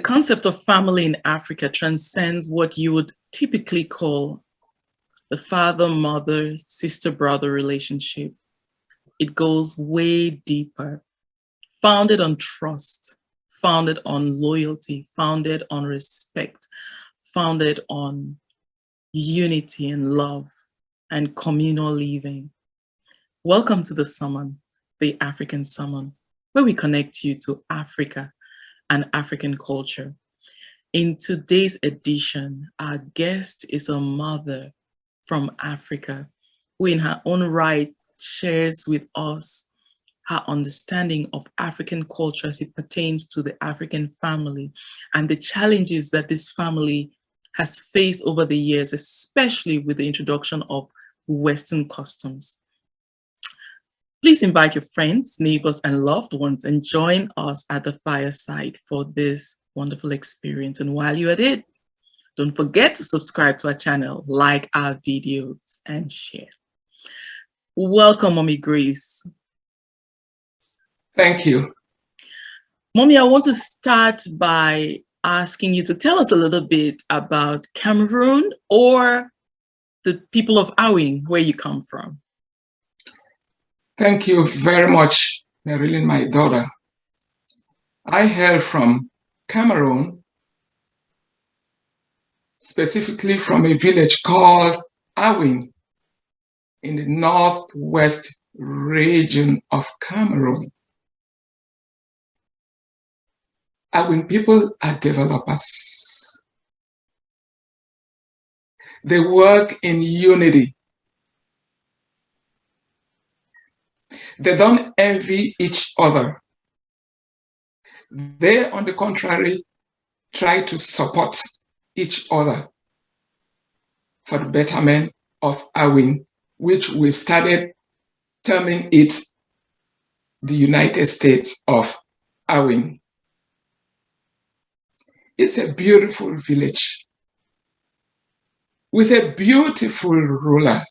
concept of family in Africa transcends what you would typically call the father, mother, sister, brother relationship. It goes way deeper, founded on trust, founded on loyalty, founded on respect, founded on unity and love and communal living. Welcome to the Summon, the African Summon, where we connect you to Africa and African culture. In today's edition, our guest is a mother from Africa who in her own right shares with us her understanding of African culture as it pertains to the African family and the challenges that this family has faced over the years, especially with the introduction of Western customs. Please invite your friends, neighbors, and loved ones and join us at the fireside for this wonderful experience. And while you're at it, don't forget to subscribe to our channel, like our videos, and share. Welcome, Mommy Grace. Thank you. Mommy, I want to start by asking you to tell us a little bit about Cameroon or the people of Awing, where you come from. Thank you very much, Marilyn, my daughter. I hail from Cameroon, specifically from a village called Awing in the northwest region of Cameroon. Awing people are developers. They work in unity. They don't envy each other. They, on the contrary, try to support each other for the betterment of Awing, which we've started terming it the United States of Awing. It's a beautiful village with a beautiful ruler,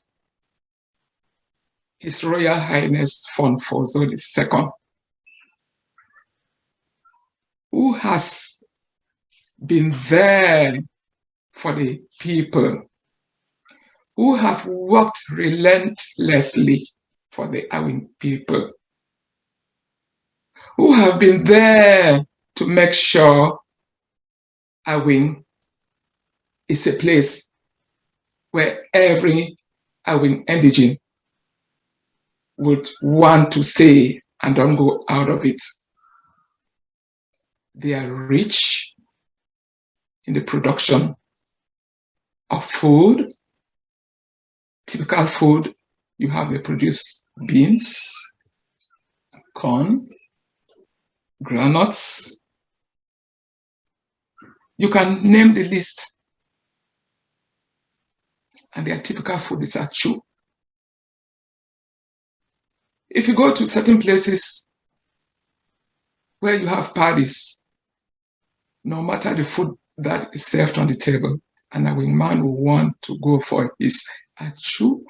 His Royal Highness Fonfozo II, who has been there for the people, who have worked relentlessly for the Awing people, who have been there to make sure Awing is a place where every Awing indigene would want to stay and don't go out of it. They are rich in the production of food. Typical food, you have they produce beans, corn, granuts. You can name the list. And their typical food is achu. If you go to certain places where you have parties, no matter the food that is served on the table, an Awing man will want to go for his achu.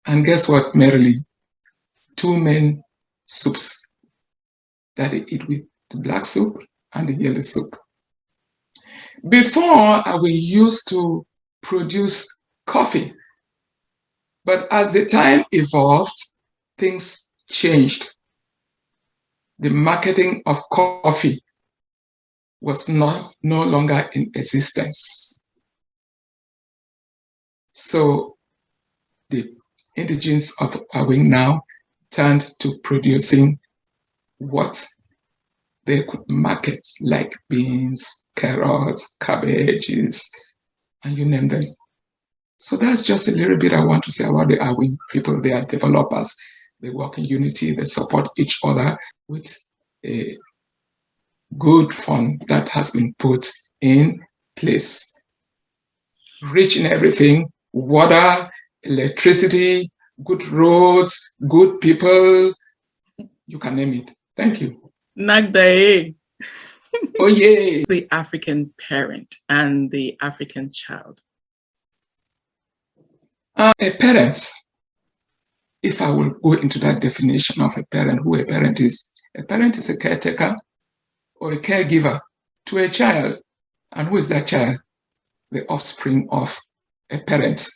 And guess what, Marilyn? Two main soups that they eat with, the black soup and the yellow soup. Before, we used to produce coffee, but as the time evolved, things changed. The marketing of coffee was no longer in existence. So the indigenes of Awing now turned to producing what they could market, like beans, carrots, cabbages, and you name them. So that's just a little bit I want to say about the Awing people. They are developers. They work in unity. They support each other with a good fund that has been put in place. Rich in everything: water, electricity, good roads, good people. You can name it. Thank you. Nagdae. Oh, yeah. The African parent and the African child. A parent, if I will go into that definition of a parent, who a parent is a caretaker or a caregiver to a child. And who is that child? The offspring of a parent.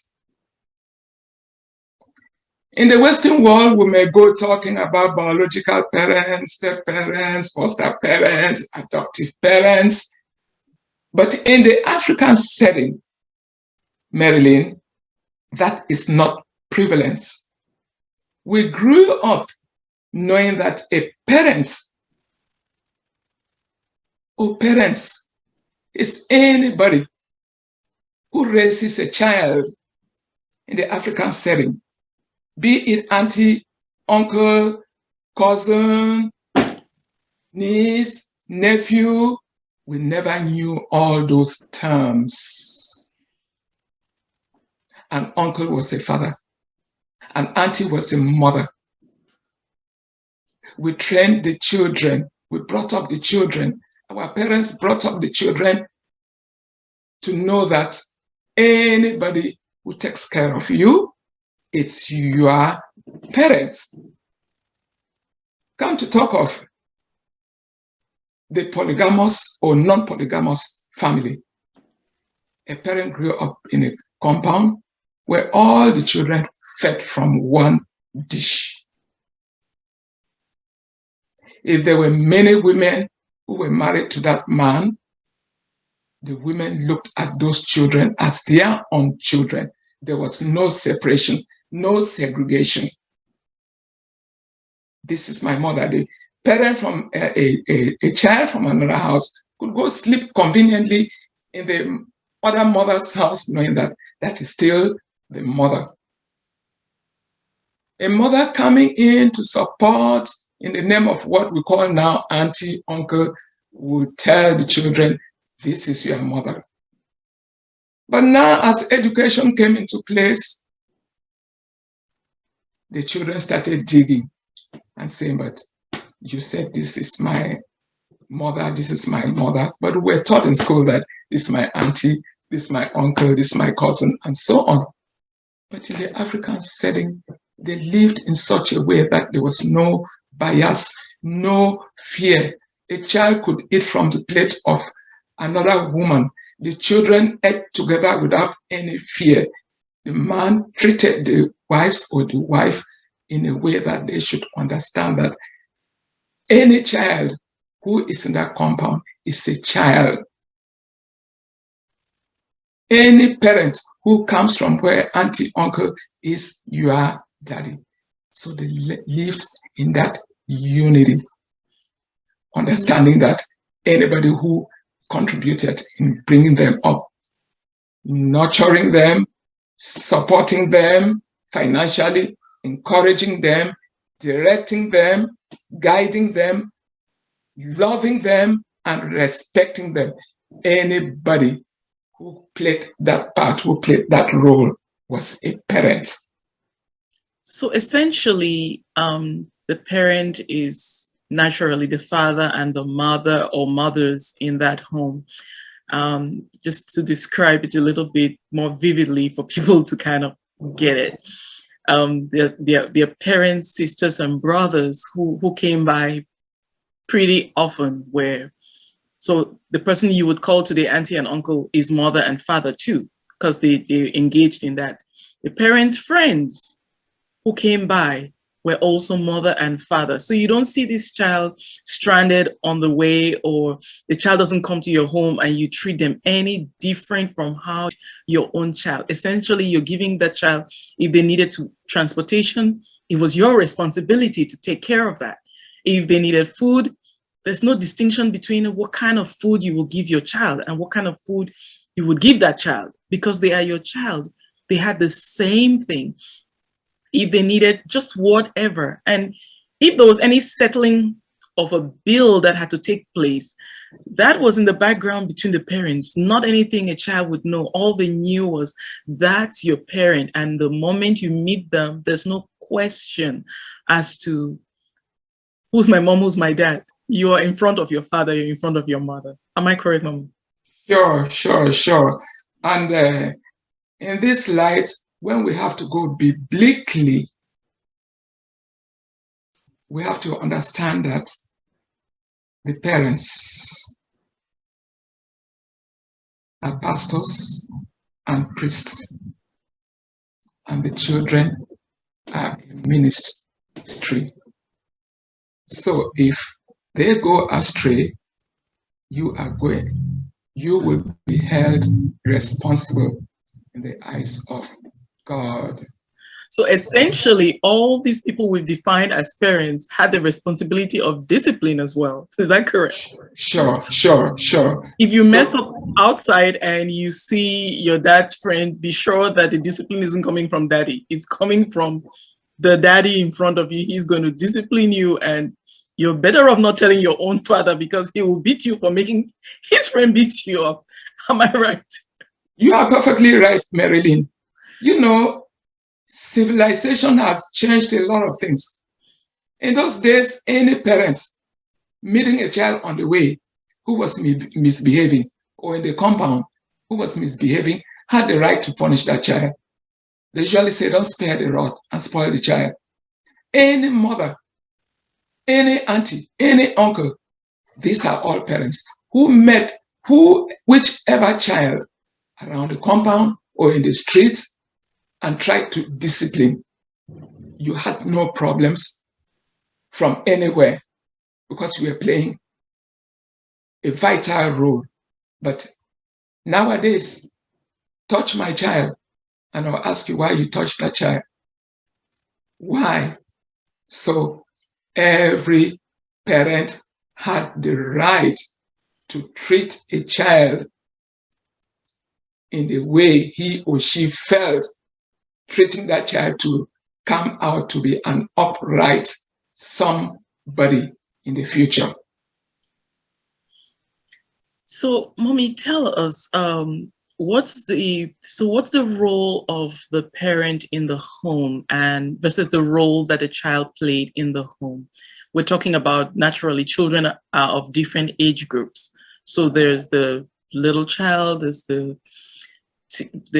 In the Western world, we may go talking about biological parents, step parents, foster parents, adoptive parents. But in the African setting, Marilyn, that is not prevalence. We grew up knowing that a parent or parents is anybody who raises a child in the African setting, be it auntie, uncle, cousin, niece, nephew. We never knew all those terms. An uncle was a father. An auntie was a mother. We trained the children. We brought up the children. Our parents brought up the children to know that anybody who takes care of you, it's your parents. Come to talk of the polygamous or non-polygamous family. A parent grew up in a compound where all the children fed from one dish. If there were many women who were married to that man, the women looked at those children as their own children. There was no separation, no segregation. This is my mother. The parent from a child from another house could go sleep conveniently in the other mother's house, knowing that that is still the mother. A mother coming in to support in the name of what we call now auntie, uncle, would tell the children, this is your mother. But now as education came into place, the children started digging and saying, but you said this is my mother, this is my mother. But we're taught in school that this is my auntie, this is my uncle, this is my cousin, and so on. But in the African setting, they lived in such a way that there was no bias, no fear. A child could eat from the plate of another woman. The children ate together without any fear. The man treated the wives or the wife in a way that they should understand that any child who is in that compound is a child. Any parent who comes from where auntie, uncle is your daddy. So they lived in that unity, understanding that anybody who contributed in bringing them up, nurturing them, supporting them financially, encouraging them, directing them, guiding them, loving them, and respecting them. Anybody who played that part, who played that role, was a parent. So essentially, the parent is naturally the father and the mother or mothers in that home. Just to describe it a little bit more vividly for people to kind of get it. Their parents, sisters, and brothers who came by pretty often so the person you would call today auntie and uncle is mother and father too, because they engaged in that. The parents' friends who came by were also mother and father. So you don't see this child stranded on the way, or the child doesn't come to your home and you treat them any different from how your own child. Essentially, you're giving that child, if they needed transportation, it was your responsibility to take care of that. If they needed food, there's no distinction between what kind of food you will give your child and what kind of food you would give that child, because they are your child. They had the same thing. If they needed just whatever. And if there was any settling of a bill that had to take place, that was in the background between the parents, not anything a child would know. All they knew was that's your parent. And the moment you meet them, there's no question as to who's my mom, who's my dad. You are in front of your father, you're in front of your mother. Am I correct, Mom? Sure. And in this light, when we have to go biblically, we have to understand that the parents are pastors and priests, and the children are in ministry. So if they go astray, you will be held responsible in the eyes of God. So essentially, all these people we've defined as parents had the responsibility of discipline as well. Is that correct? Sure. If you mess up outside and you see your dad's friend, be sure that the discipline isn't coming from daddy. It's coming from the daddy in front of you. He's going to discipline you, and you're better off not telling your own father because he will beat you for making his friend beat you up. Am I right? You are perfectly right, Marilyn. You know, civilization has changed a lot of things. In those days, any parent meeting a child on the way who was misbehaving, or in the compound who was misbehaving, had the right to punish that child. They usually say, don't spare the rod and spoil the child. Any mother, any auntie, any uncle, these are all parents who met whichever child around the compound or in the street and tried to discipline. You had no problems from anywhere because you were playing a vital role. But nowadays, touch my child, and I'll ask you why you touched that child. Why? So every parent had the right to treat a child in the way he or she felt, treating that child to come out to be an upright somebody in the future. So, Mommy, tell us, what's the role of the parent in the home and versus the role that a child played in the home? We're talking about, naturally, children are of different age groups. So there's the little child, there's the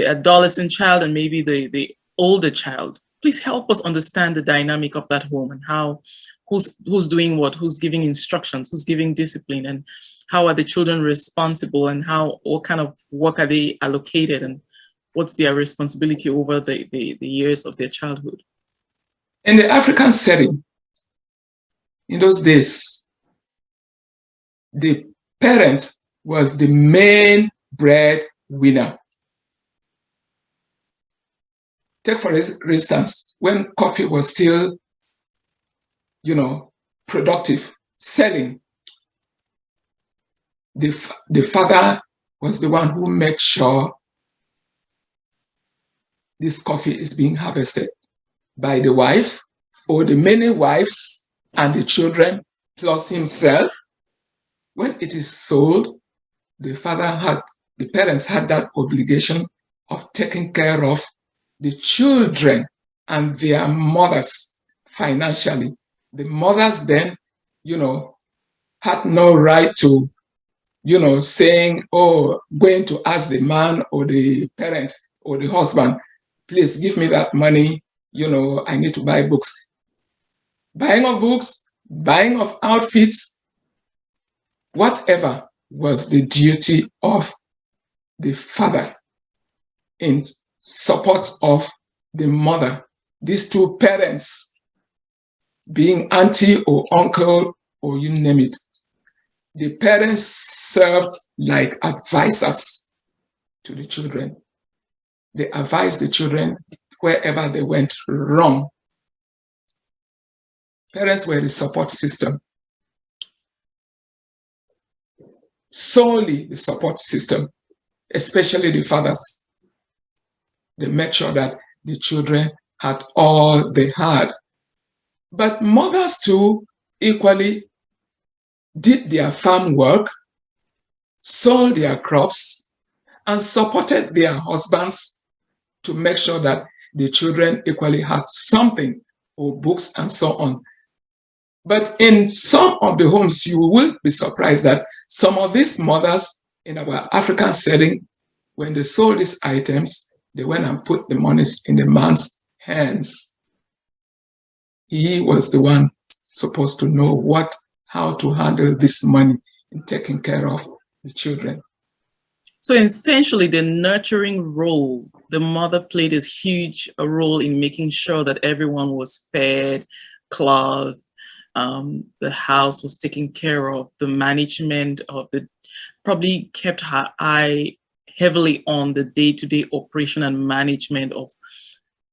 adolescent child, and maybe the older child. Please help us understand the dynamic of that home and how who's doing what, who's giving instructions, who's giving discipline, and how are the children responsible, and what kind of work are they allocated, and what's their responsibility over the years of their childhood. In the African setting, in those days, the parent was the main breadwinner. Take for instance, when coffee was still, productive, selling, the father was the one who made sure this coffee is being harvested by the wife or the many wives and the children plus himself. When it is sold, the parents had that obligation of taking care of the children and their mothers financially. The mothers then, had no right to, saying, going to ask the man or the parent or the husband, please give me that money, I need to buy books. Buying of books, buying of outfits, whatever was the duty of the father in support of the mother. These two parents, being auntie or uncle or you name it, the parents served like advisors to the children. They advised the children wherever they went wrong. Parents were the support system. Solely the support system, especially the fathers. They made sure that the children had all they had. But mothers too equally did their farm work, sold their crops, and supported their husbands to make sure that the children equally had something, or books and so on. But in some of the homes, you will be surprised that some of these mothers in our African setting, when they sold these items, they went and put the monies in the man's hands. He was the one supposed to know how to handle this money in taking care of the children. So essentially, the nurturing role, the mother played a huge role in making sure that everyone was fed, clothed, the house was taken care of, the management of the, probably kept her eye heavily on the day-to-day operation and management of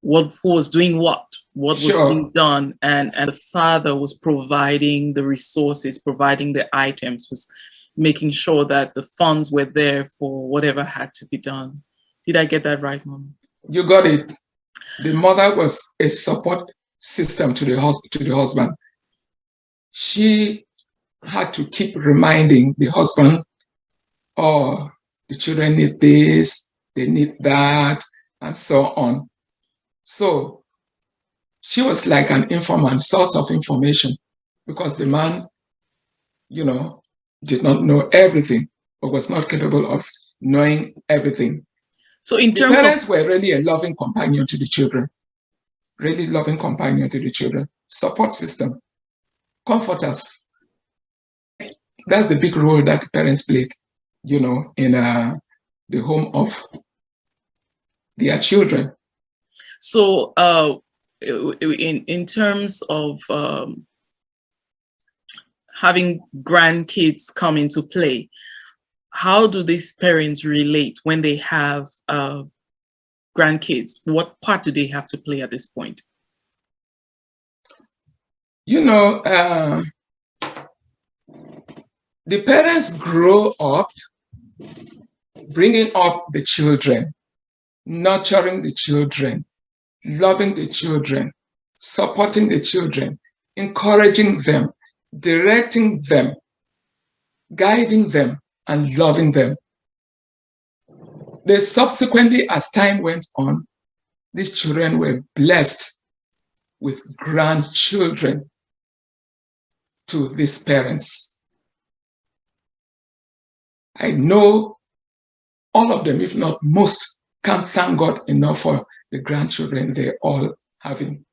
who was doing what was being done, and the father was providing the resources, providing the items, was making sure that the funds were there for whatever had to be done. Did I get that right, Mom? You got it. The mother was a support system to the husband. She had to keep reminding the husband, oh, the children need this, they need that, and so on. So she was like an informant, source of information, because the man, did not know everything, or was not capable of knowing everything. So in terms the parents were really a loving companion to the children, really loving companion to the children, support system, comforters. That's the big role that the parents played, in the home of their children. So in terms of having grandkids come into play, how do these parents relate when they have grandkids? What part do they have to play at this point? The parents grow up bringing up the children, nurturing the children, loving the children, supporting the children, encouraging them, directing them, guiding them, and loving them. They subsequently, as time went on, these children were blessed with grandchildren to these parents. I know all of them, if not most, can't thank God enough for the grandchildren they're all having.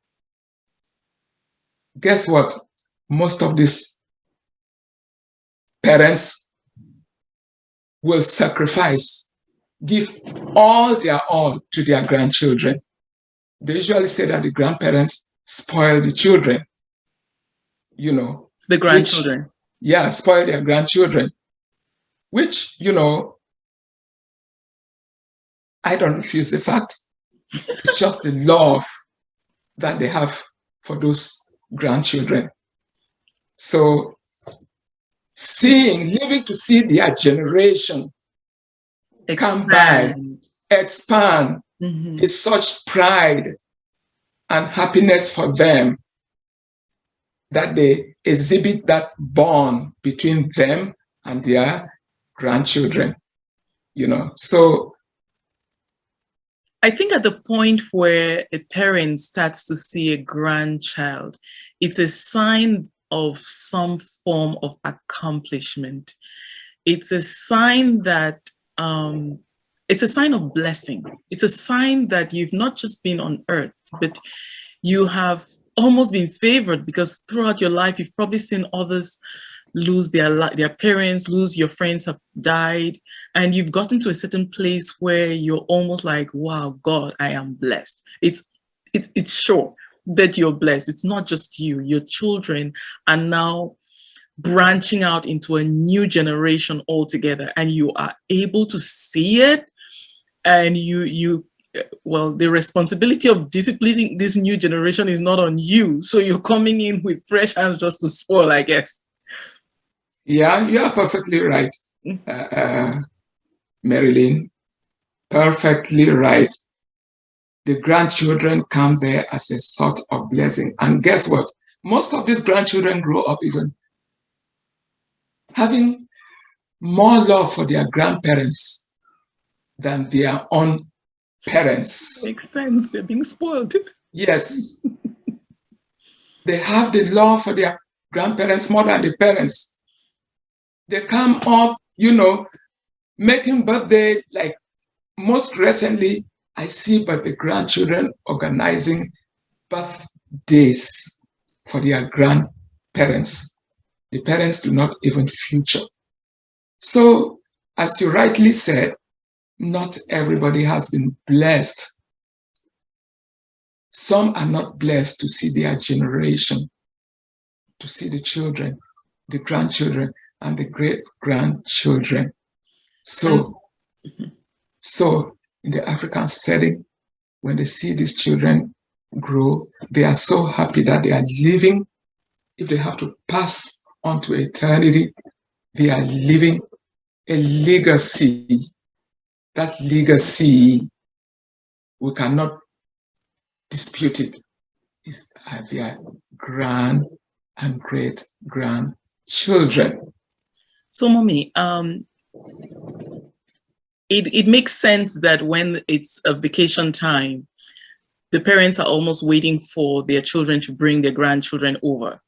Guess what? Most of these parents will sacrifice, give all their all to their grandchildren. They usually say that the grandparents spoil the children, The grandchildren. Spoil their grandchildren, which, I don't refuse the fact. It's just the love that they have for those grandchildren. So living to see their generation come by, expand, is such pride and happiness for them that they exhibit that bond between them and their grandchildren, So I think at the point where a parent starts to see a grandchild, it's a sign of some form of accomplishment. It's a sign that it's a sign of blessing. It's a sign that you've not just been on earth, but you have almost been favored, because throughout your life, you've probably seen others lose their parents, your friends have died, and you've gotten to a certain place where you're almost like, wow, God, I am blessed. It's sure that you're blessed. It's not just you. Your children are now branching out into a new generation altogether, and you are able to see it, and the responsibility of disciplining this new generation is not on you. So you're coming in with fresh hands just to spoil, I guess. Yeah, you are perfectly right, Marilyn. Perfectly right. The grandchildren come there as a sort of blessing. And guess what? Most of these grandchildren grow up even having more love for their grandparents than their own parents. Makes sense. They're being spoiled. Yes. They have the love for their grandparents more than the parents. They come up, making birthday. Like most recently, I see but the grandchildren organizing birthdays for their grandparents. The parents do not even feature. So, as you rightly said, not everybody has been blessed. Some are not blessed to see their generation, to see the children, the grandchildren, and the great-grandchildren. So in the African setting, when they see these children grow, they are so happy that they are living. If they have to pass on to eternity, they are living a legacy. That legacy, we cannot dispute it, is their grand and great grandchildren. So, Mommy, it makes sense that when it's a vacation time, the parents are almost waiting for their children to bring their grandchildren over.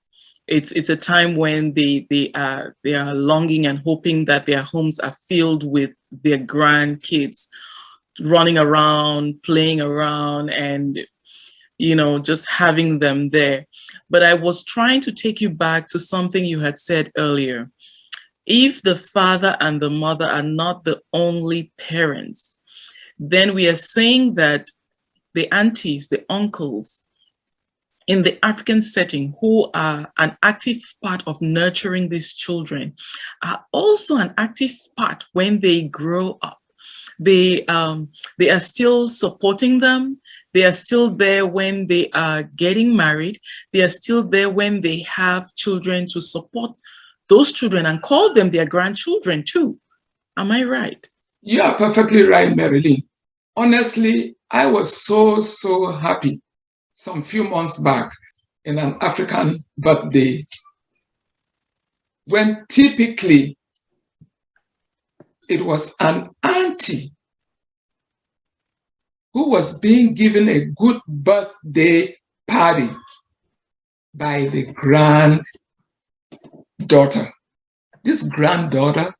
It's a time when they are longing and hoping that their homes are filled with their grandkids running around, playing around, and just having them there. But I was trying to take you back to something you had said earlier. If the father and the mother are not the only parents, then we are saying that the aunties, the uncles in the African setting who are an active part of nurturing these children are also an active part when they grow up. They are still supporting them. They are still there when they are getting married. They are still there when they have children to support those children and call them their grandchildren too. Am I right? You are perfectly right, Marilyn. Honestly, I was so happy some few months back in an African birthday when typically it was an auntie who was being given a good birthday party by the granddaughter. This granddaughter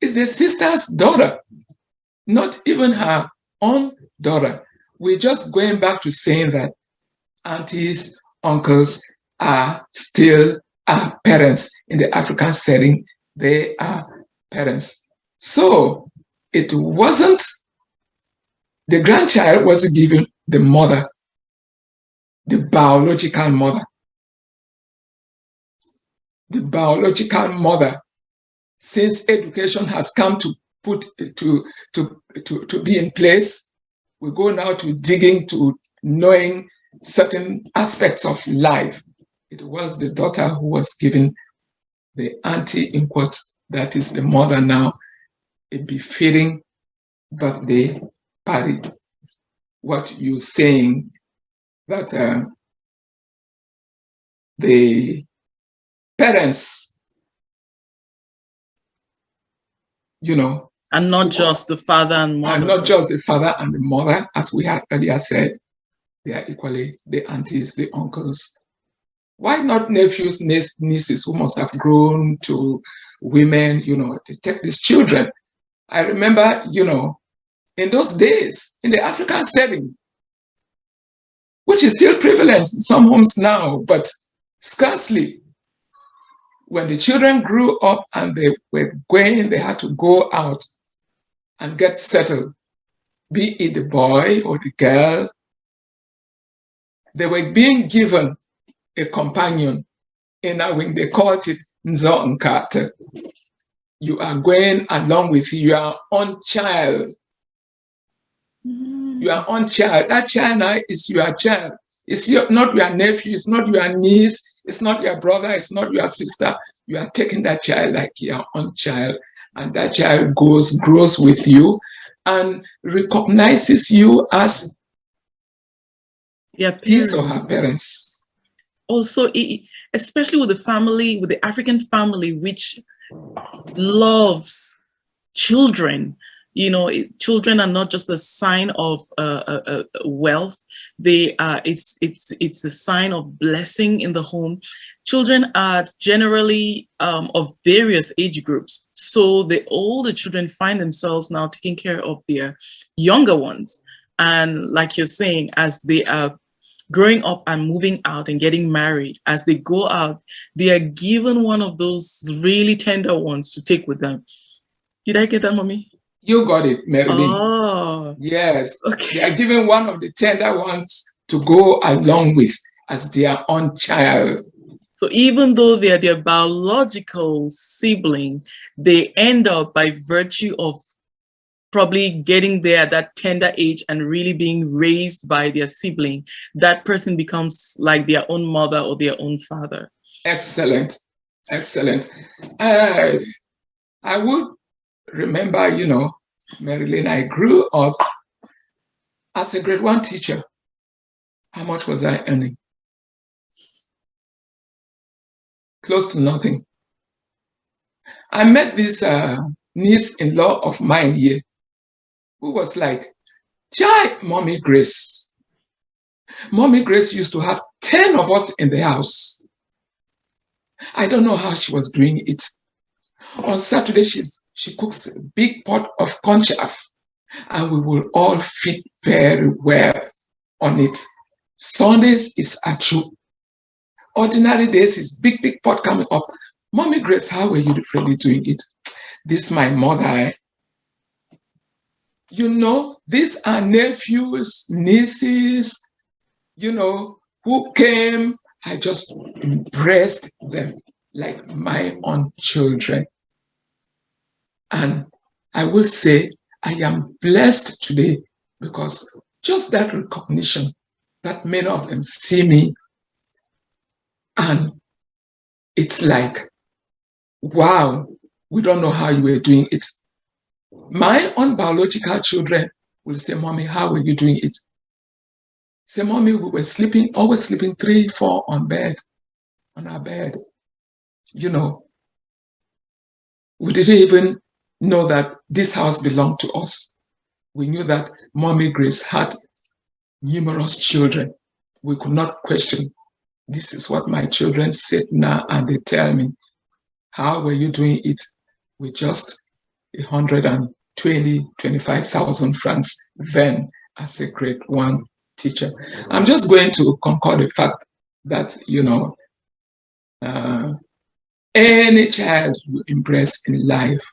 is the sister's daughter, not even her own daughter. We're just going back to saying that aunties, uncles are still our parents. In the African setting, they are parents. So it wasn't, the grandchild wasn't given the mother, the biological mother. The biological mother, since education has come to be in place, we go now to digging, to knowing certain aspects of life. It was the daughter who was given the auntie, in quotes, that is the mother now, a befitting birthday party. What you're saying, that the parents, and not just the father and mother. And not just the father and the mother, as we had earlier said, they are equally the aunties, the uncles. Why not nephews, nieces who must have grown to women, to take these children? I remember, in those days, in the African setting, which is still prevalent in some homes now, but scarcely. When the children grew up and they had to go out and get settled, be it the boy or the girl, they were being given a companion. In our wing, they called it Nzoh-nkahte. You are going along with your own child. Your own child. That child now is your child. It's not your nephew, it's not your niece, it's not your brother, it's not your sister. You are taking that child like your own child, and that child grows with you and recognizes you as his or her parents. Also, especially with the family, with the African family, which loves children. Children are not just a sign of wealth. It's a sign of blessing in the home. Children are generally of various age groups. So the older children find themselves now taking care of their younger ones. And like you're saying, as they are growing up and moving out and getting married, as they go out, they are given one of those really tender ones to take with them. Did I get that, Mommy? You got it, Marilyn. Oh, Yes, they are okay. given one of the tender ones to go along with as their own child. So even though they're their biological sibling, they end up by virtue of probably getting there at that tender age and really being raised by their sibling, that person becomes like their own mother or their own father. Excellent, excellent. I would remember, Marilyn, I grew up as a grade 1 teacher. How much was I earning? Close to nothing. I met this niece-in-law of mine here who was like, "Chai, Mommy Grace." Mommy Grace used to have 10 of us in the house. I don't know how she was doing it. On Saturday, she cooks a big pot of conchaf, and we will all fit very well on it. Sundays is achu. Ordinary days is big, big pot coming up. Mommy Grace, how were you really doing it? This my mother. These are nephews, nieces, who came. I just embraced them like my own children. And I will say I am blessed today because just that recognition that many of them see me, and it's like, wow, we don't know how you were doing it. My own biological children will say, "Mommy, how were you doing it?" Say, "Mommy, we were sleeping, always sleeping 3, 4 on our bed. We didn't even know that this house belonged to us. We knew that Mommy Grace had numerous children. We could not question. This is what my children sit now and they tell me. How were you doing it with just 125,000 francs then as a grade 1 teacher?" I'm just going to concord the fact that, any child you embrace in life,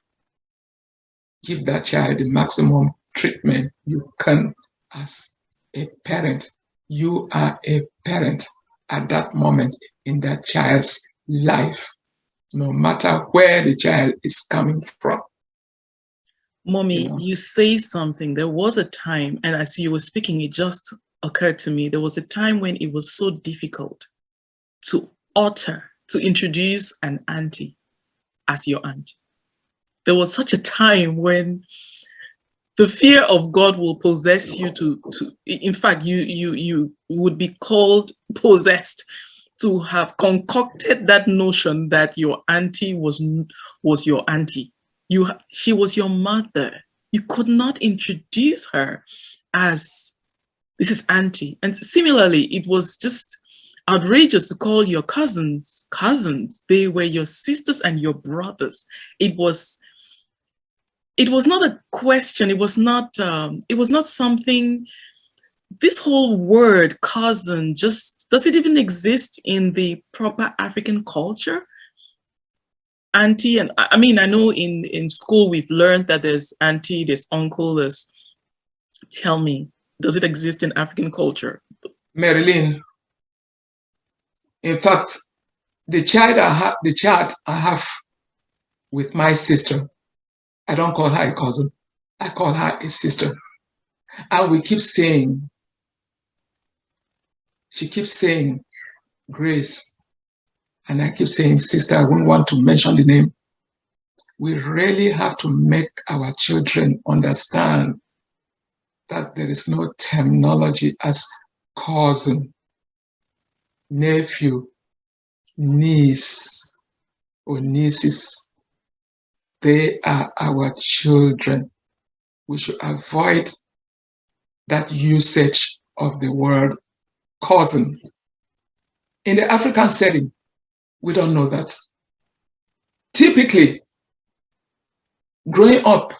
give that child the maximum treatment you can as a parent. You are a parent at that moment in that child's life, no matter where the child is coming from. Mommy, you say something. There was a time, and as you were speaking, it just occurred to me. There was a time when it was so difficult to introduce an auntie as your aunt. There was such a time when the fear of God will possess you in fact, you would be called possessed to have concocted that notion that your auntie was your auntie. She was your mother. You could not introduce her as, "This is auntie." And similarly, it was just outrageous to call your cousins. They were your sisters and your brothers. It was not a question. It was not something. This whole word cousin, just, does it even exist in the proper African culture? Auntie, and I mean, I know in school we've learned that there's auntie, there's uncle, tell me, does it exist in African culture? Marilyn, in fact, the chat I have with my sister, I don't call her a cousin, I call her a sister. And we keep saying, she keeps saying, Grace, and I keep saying, sister, I wouldn't want to mention the name. We really have to make our children understand that there is no terminology as cousin, nephew, niece, or nieces. They are our children. We should avoid that usage of the word cousin. In the African setting, we don't know that. Typically, growing up,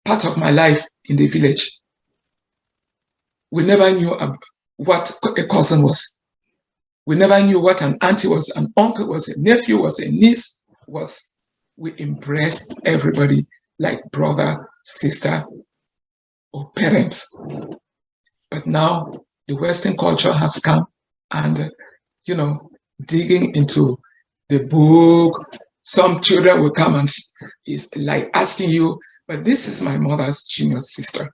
part of my life in the village, we never knew what a cousin was. We never knew what an auntie was, an uncle was, a nephew was, a niece was. We embraced everybody like brother, sister, or parents. But now the Western culture has come and, digging into the book, some children will come and is like asking you, but this is my mother's junior sister.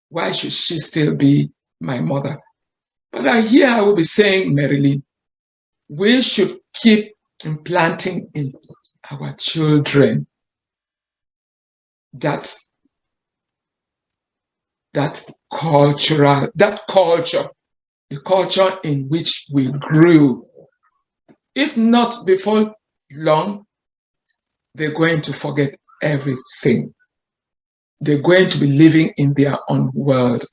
Why should she still be my mother? But I will be saying, Marilyn, we should keep implanting in our children that culture, the culture in which we grew. If not before long, they're going to forget everything. They're going to be living in their own world.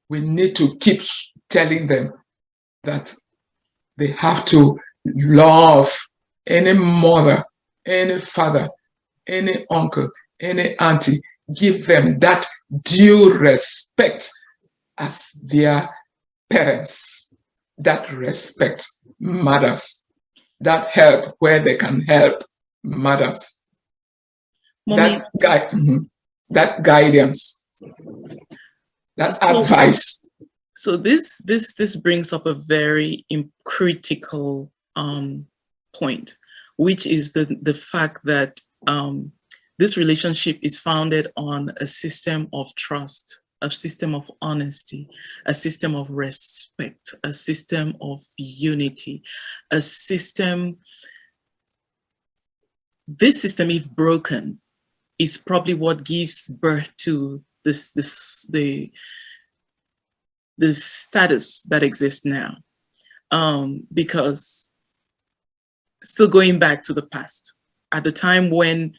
We need to keep telling them that they have to love any mother, any father, any uncle, any auntie, give them that due respect as their parents. That respect matters. That help where they can help matters. Mommy, that guidance, that advice. So this brings up a very critical point, which is the fact that this relationship is founded on a system of trust, a system of honesty, a system of respect, a system of unity, a system. This system, if broken, is probably what gives birth to the status that exists now. Because still going back to the past, at the time when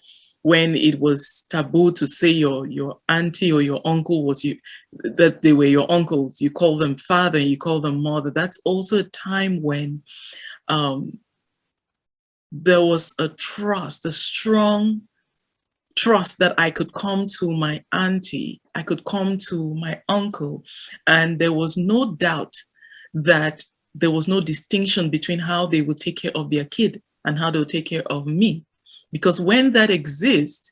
it was taboo to say your auntie or your uncle that they were your uncles, you call them father, you call them mother. That's also a time when there was a strong trust that I could come to my auntie, I could come to my uncle, and there was no doubt that there was no distinction between how they would take care of their kid and how they would take care of me. Because when that exists,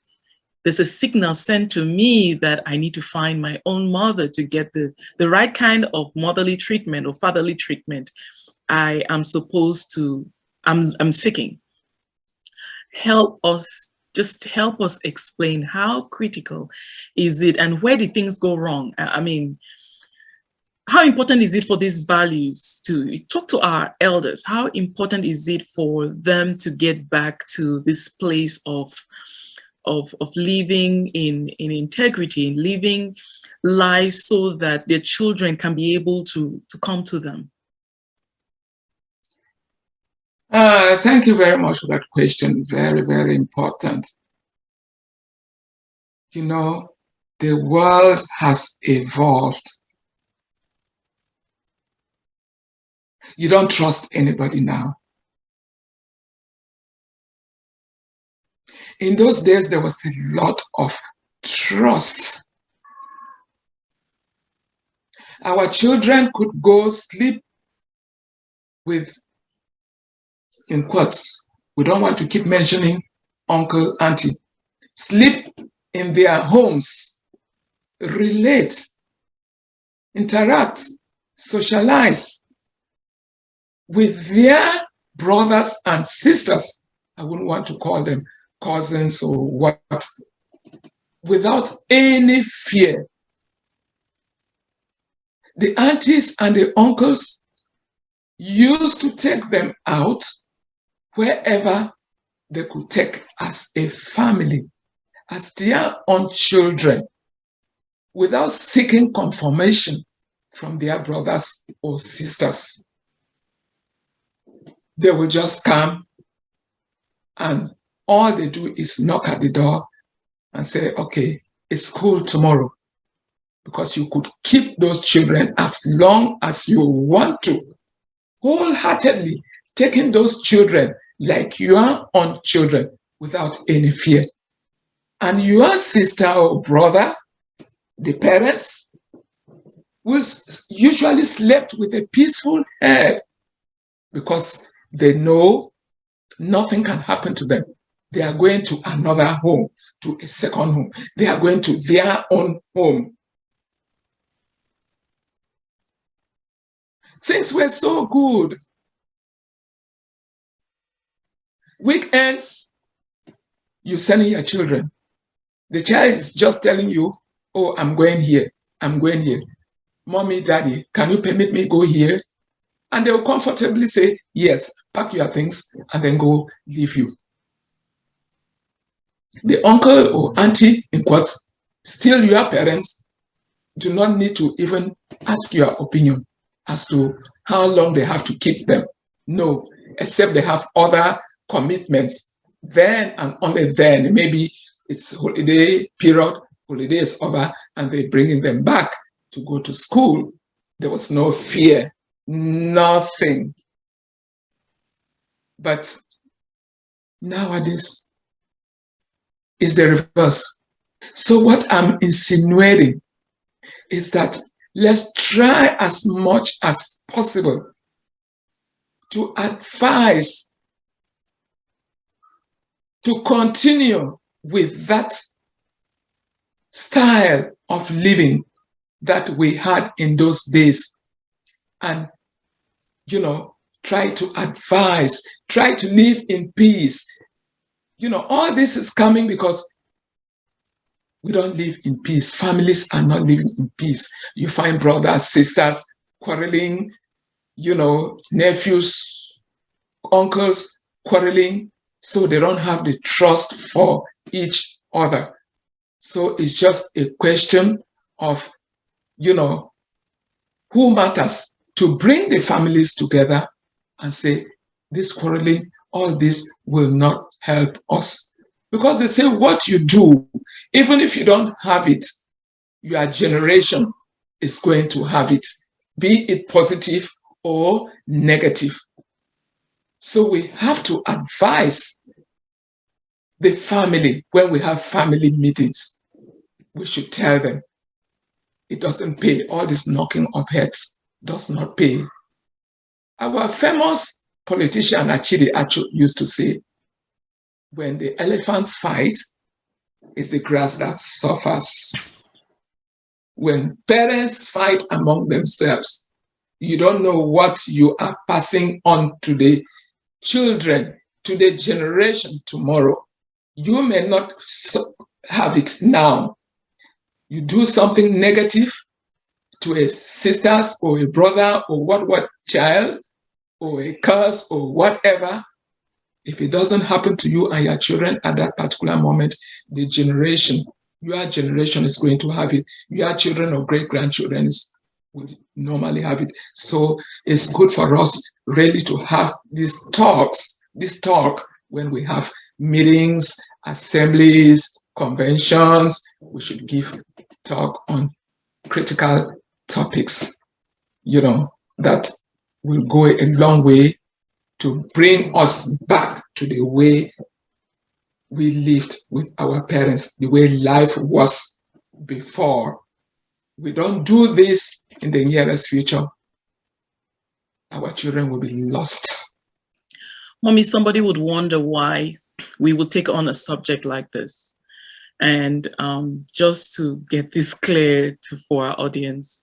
there's a signal sent to me that I need to find my own mother to get the right kind of motherly treatment or fatherly treatment I am supposed to, I'm seeking. Help us explain how critical is it and where did things go wrong? I mean, how important is it for these values to talk to our elders? How important is it for them to get back to this place of living in integrity, in living life so that their children can be able to come to them? Thank you very much for that question. Very, very important. The world has evolved. You don't trust anybody now. In those days, there was a lot of trust. Our children could go sleep with, in quotes, we don't want to keep mentioning uncle, auntie, sleep in their homes, relate, interact, socialize with their brothers and sisters. I wouldn't want to call them cousins or what, without any fear. The aunties and the uncles used to take them out wherever they could take as a family, as their own children, without seeking confirmation from their brothers or sisters. They will just come and all they do is knock at the door and say, okay, it's school tomorrow. Because you could keep those children as long as you want to, wholeheartedly taking those children like your own children without any fear. And your sister or brother, the parents, will usually sleep with a peaceful head because they know nothing can happen to them. They are going to another home, to a second home. They are going to their own home. Things were so good. Weekends, you sending your children. The child is just telling you, oh, I'm going here. I'm going here. Mommy, daddy, can you permit me go here? And they'll comfortably say, yes, pack your things and then go leave you. The uncle or auntie, in quotes, still your parents, do not need to even ask your opinion as to how long they have to keep them. No, except they have other commitments. Then and only then, maybe it's holiday period, holiday is over, and they're bringing them back to go to school. There was no fear, nothing. But nowadays, it's the reverse. So what I'm insinuating is that let's try as much as possible to advise to continue with that style of living that we had in those days. And, try to advise, try to live in peace. All this is coming because we don't live in peace. Families are not living in peace. You find brothers, sisters quarreling, nephews, uncles quarreling, so they don't have the trust for each other. So it's just a question of, who matters, to bring the families together and say, this quarreling, all this will not help us. Because they say what you do, even if you don't have it, your generation is going to have it, be it positive or negative. So we have to advise the family when we have family meetings. We should tell them it doesn't pay. All this knocking of heads does not pay. Our famous politician Achidi Acho used to say, when the elephants fight, it's the grass that suffers. When parents fight among themselves, you don't know what you are passing on to the children, to the generation tomorrow. You may not have it now. You do something negative to a sister's or a brother or what child or a curse or whatever. If it doesn't happen to you and your children at that particular moment, your generation is going to have it. Your children or great-grandchildren would normally have it. So it's good for us really to have this talk when we have meetings, assemblies, conventions. We should give talk on critical topics, that will go a long way to bring us back to the way we lived with our parents, the way life was before. We don't do this in the nearest future, our children will be lost. Mommy, somebody would wonder why we would take on a subject like this. And just to get this clear for our audience,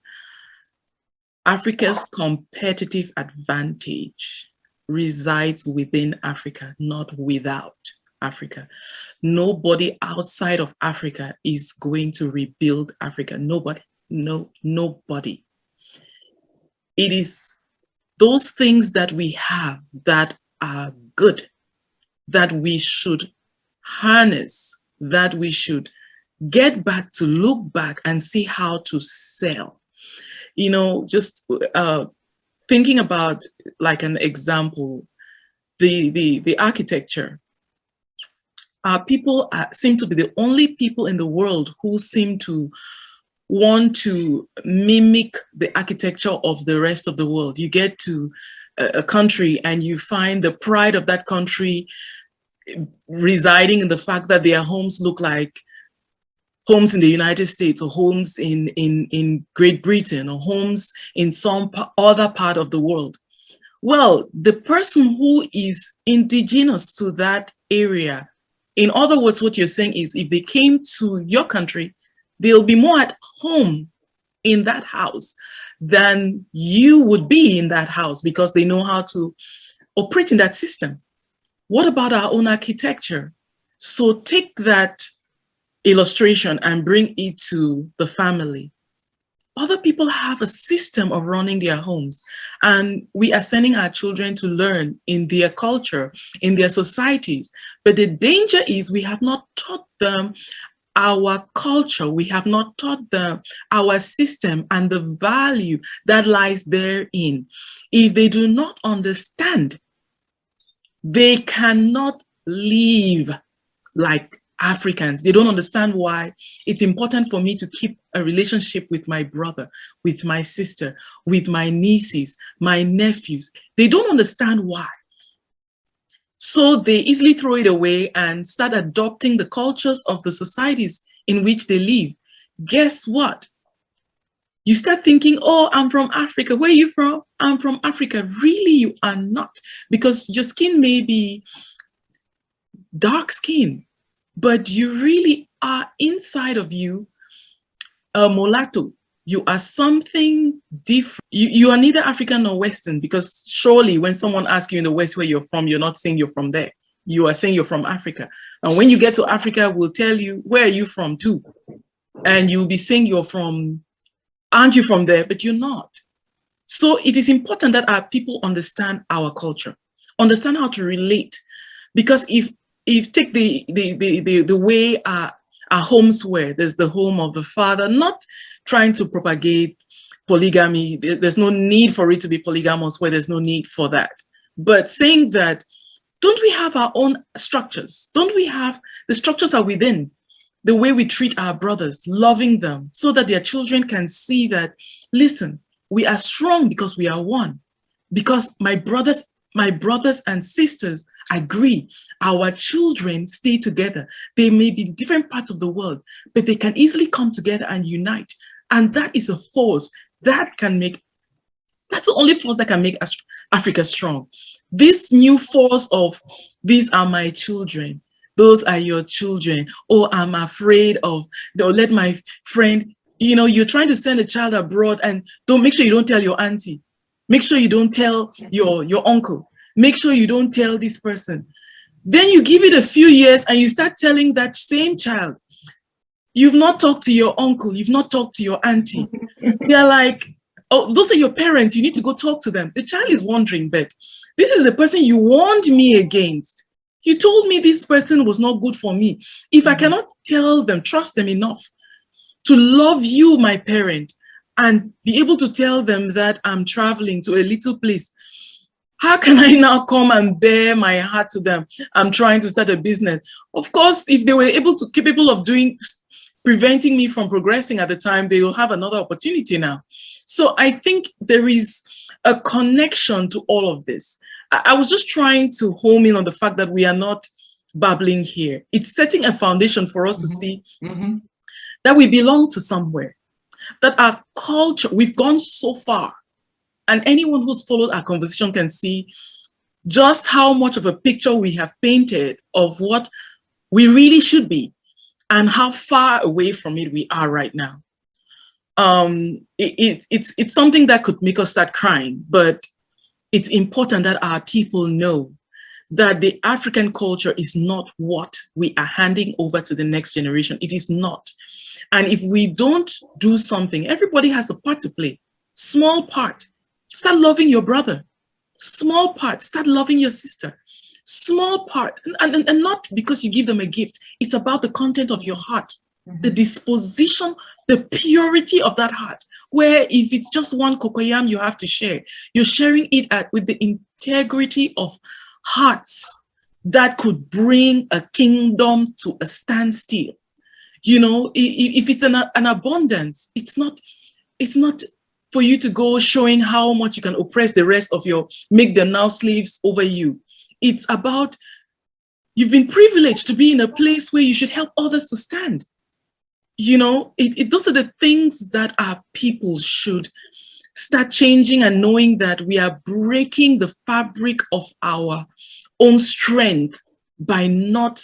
Africa's competitive advantage resides within Africa, not without Africa. Nobody outside of Africa is going to rebuild Africa. Nobody. Nobody. It is those things that we have that are good, that we should harness, that we should get back to look back and see how to sell. Just thinking about like an example, the architecture. People seem to be the only people in the world who seem to want to mimic the architecture of the rest of the world. You get to a country and you find the pride of that country residing in the fact that their homes look like homes in the United States or homes in Great Britain or homes in some other part of the world. Well, the person who is indigenous to that area In other words, what you're saying is if they came to your country, they'll be more at home in that house than you would be in that house because they know how to operate in that system. What about our own architecture? So take that illustration and bring it to the family. Other people have a system of running their homes, and we are sending our children to learn in their culture, in their societies. But the danger is we have not taught them our culture. We have not taught them our system and the value that lies therein. If they do not understand, they cannot live like Africans. They don't understand why it's important for me to keep a relationship with my brother, with my sister, with my nieces, my nephews. They don't understand why. So they easily throw it away and start adopting the cultures of the societies in which they live. Guess what? You start thinking, oh, I'm from Africa. Where are you from? I'm from Africa. Really, you are not, because your skin may be dark skin, but you really are inside of you a mulatto. You are something different. You are neither African nor Western, because surely when someone asks you in the West where you're from, you're not saying you're from there. You are saying you're from Africa. And when you get to Africa, we'll tell you, where are you from too? And you'll be saying you're from, aren't you from there? But you're not. So it is important that our people understand our culture, understand how to relate. Because if take the way our homes were, there's the home of the father, not trying to propagate polygamy. There's no need for it to be polygamous where there's no need for that. But saying that, don't we have our own structures? Don't we have, the structures are within the way we treat our brothers, loving them so that their children can see that, listen, we are strong because we are one. Because my brothers and sisters agree, our children stay together. They may be in different parts of the world, but they can easily come together and unite. And that is a force that can make, that's the only force that can make Africa strong. This new force of, these are my children, those are your children, oh, I'm afraid of, let my friend, you're trying to send a child abroad and make sure you don't tell your auntie. Make sure you don't tell your uncle. Make sure you don't tell this person. Then you give it a few years and you start telling that same child, you've not talked to your uncle, you've not talked to your auntie. They're like, oh, those are your parents, you need to go talk to them. The child is wondering, but this is the person you warned me against. You told me this person was not good for me. If I cannot tell them, trust them enough to love you, my parent, and be able to tell them that I'm traveling to a little place, how can I now come and bare my heart to them? I'm trying to start a business. Of course, if they were capable of preventing me from progressing at the time, they will have another opportunity now. So I think there is a connection to all of this. I was just trying to home in on the fact that we are not babbling here. It's setting a foundation for us to see that we belong to somewhere, that our culture, we've gone so far. And anyone who's followed our conversation can see just how much of a picture we have painted of what we really should be and how far away from it we are right now. It's something that could make us start crying, but it's important that our people know that the African culture is not what we are handing over to the next generation. It is not. And if we don't do something, everybody has a part to play. Small part. Start loving your brother. Small part. Start loving your sister. Small part. And not because you give them a gift. It's about the content of your heart. The disposition, the purity of that heart. Where if it's just one cocoyam you have to share, you're sharing it with the integrity of hearts that could bring a kingdom to a standstill. If it's an abundance, it's not for you to go showing how much you can oppress the rest of make them now slaves over you. It's about, you've been privileged to be in a place where you should help others to stand. Those are the things that our people should start changing, and knowing that we are breaking the fabric of our own strength by not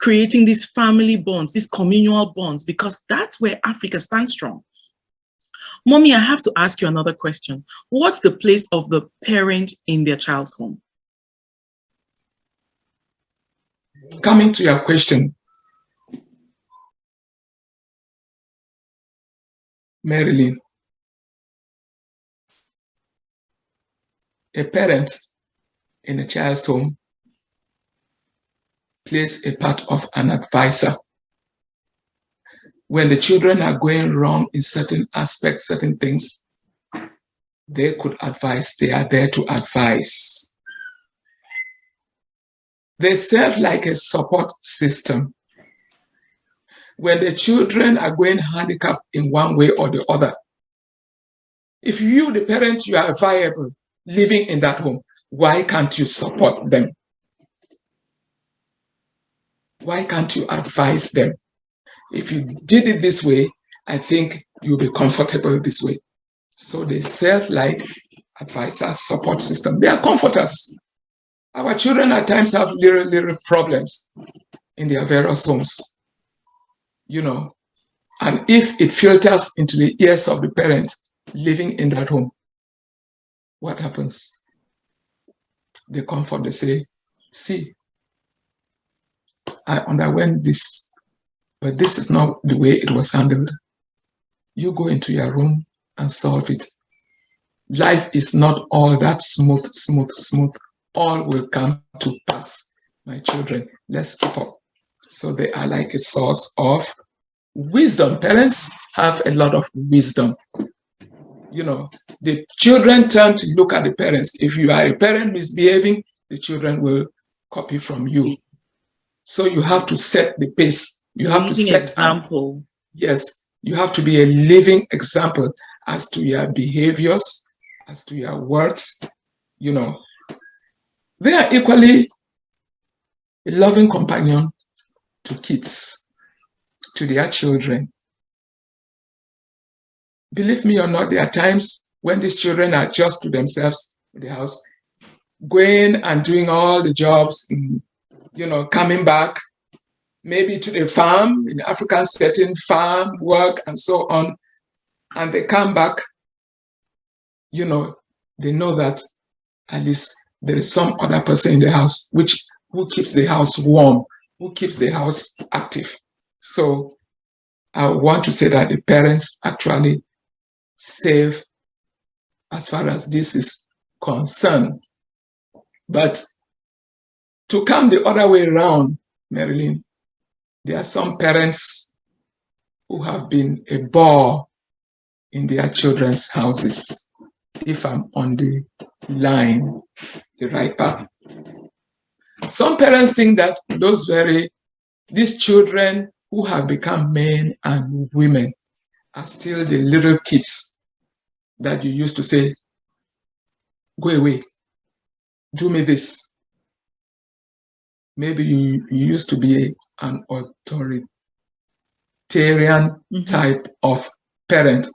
creating these family bonds, these communal bonds, because that's where Africa stands strong. Mommy, I have to ask you another question. What's the place of the parent in their child's home? Coming to your question, Marilyn, a parent in a child's home plays a part of an advisor. When the children are going wrong in certain aspects, certain things, they could advise. They are there to advise. They serve like a support system. When the children are going handicapped in one way or the other, if you, the parent, you are viable living in that home, why can't you support them? Why can't you advise them? If you did it this way, I think you'll be comfortable this way. So they serve like advisors, support system. They are comforters. Our children at times have little problems in their various homes, you know. And if it filters into the ears of the parents living in that home, what happens? They comfort, they say, see, I underwent this, but this is not the way it was handled. You go into your room and solve it. Life is not all that smooth. All will come to pass. My children, let's keep up. So they are like a source of wisdom. Parents have a lot of wisdom. You know, the children turn to look at the parents. If you are a parent misbehaving, the children will copy from you. So you have to set the pace. You have to set example. Yes, you have to be a living example as to your behaviors, as to your words. You know, they are equally a loving companion to kids, to their children. Believe me or not, there are times when these children are just to themselves in the house, going and doing all the jobs, you know, coming back, maybe to the farm, in the African setting, farm, work, and so on. And they come back, you know, they know that at least there is some other person in the house who keeps the house warm, who keeps the house active. So I want to say that the parents actually save as far as this is concerned. But to come the other way around, Marilyn, there are some parents who have been a bore in their children's houses, if I'm on the line, the right path. Some parents think that these children who have become men and women are still the little kids that you used to say, go away, do me this. Maybe you used to be an authoritarian type of parent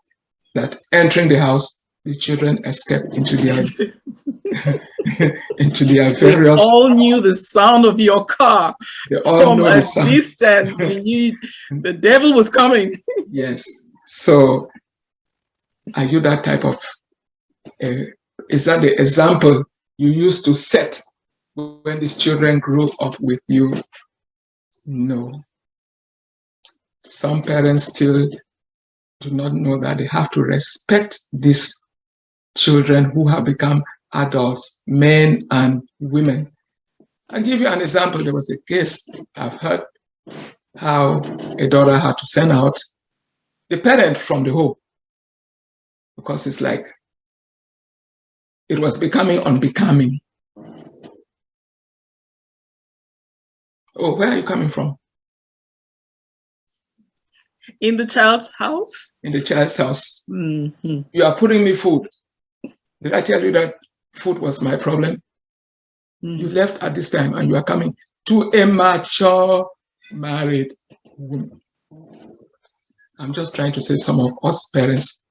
that entering the house, the children escape into their various. They all knew the sound of your car. They all know the sound. Distance, they knew the devil was coming. Yes. So, are you that type of? Is that the example you used to set when these children grew up with you? No. Some parents still do not know that they have to respect these children who have become adults, men and women. I'll give you an example. There was a case I've heard how a daughter had to send out the parent from the home because it's like it was becoming unbecoming. Oh, where are you coming from? In the child's house? In the child's house. Mm-hmm. You are putting me food. Did I tell you that food was my problem? Mm. You left at this time and you are coming to a mature married woman. I'm just trying to say some of us parents,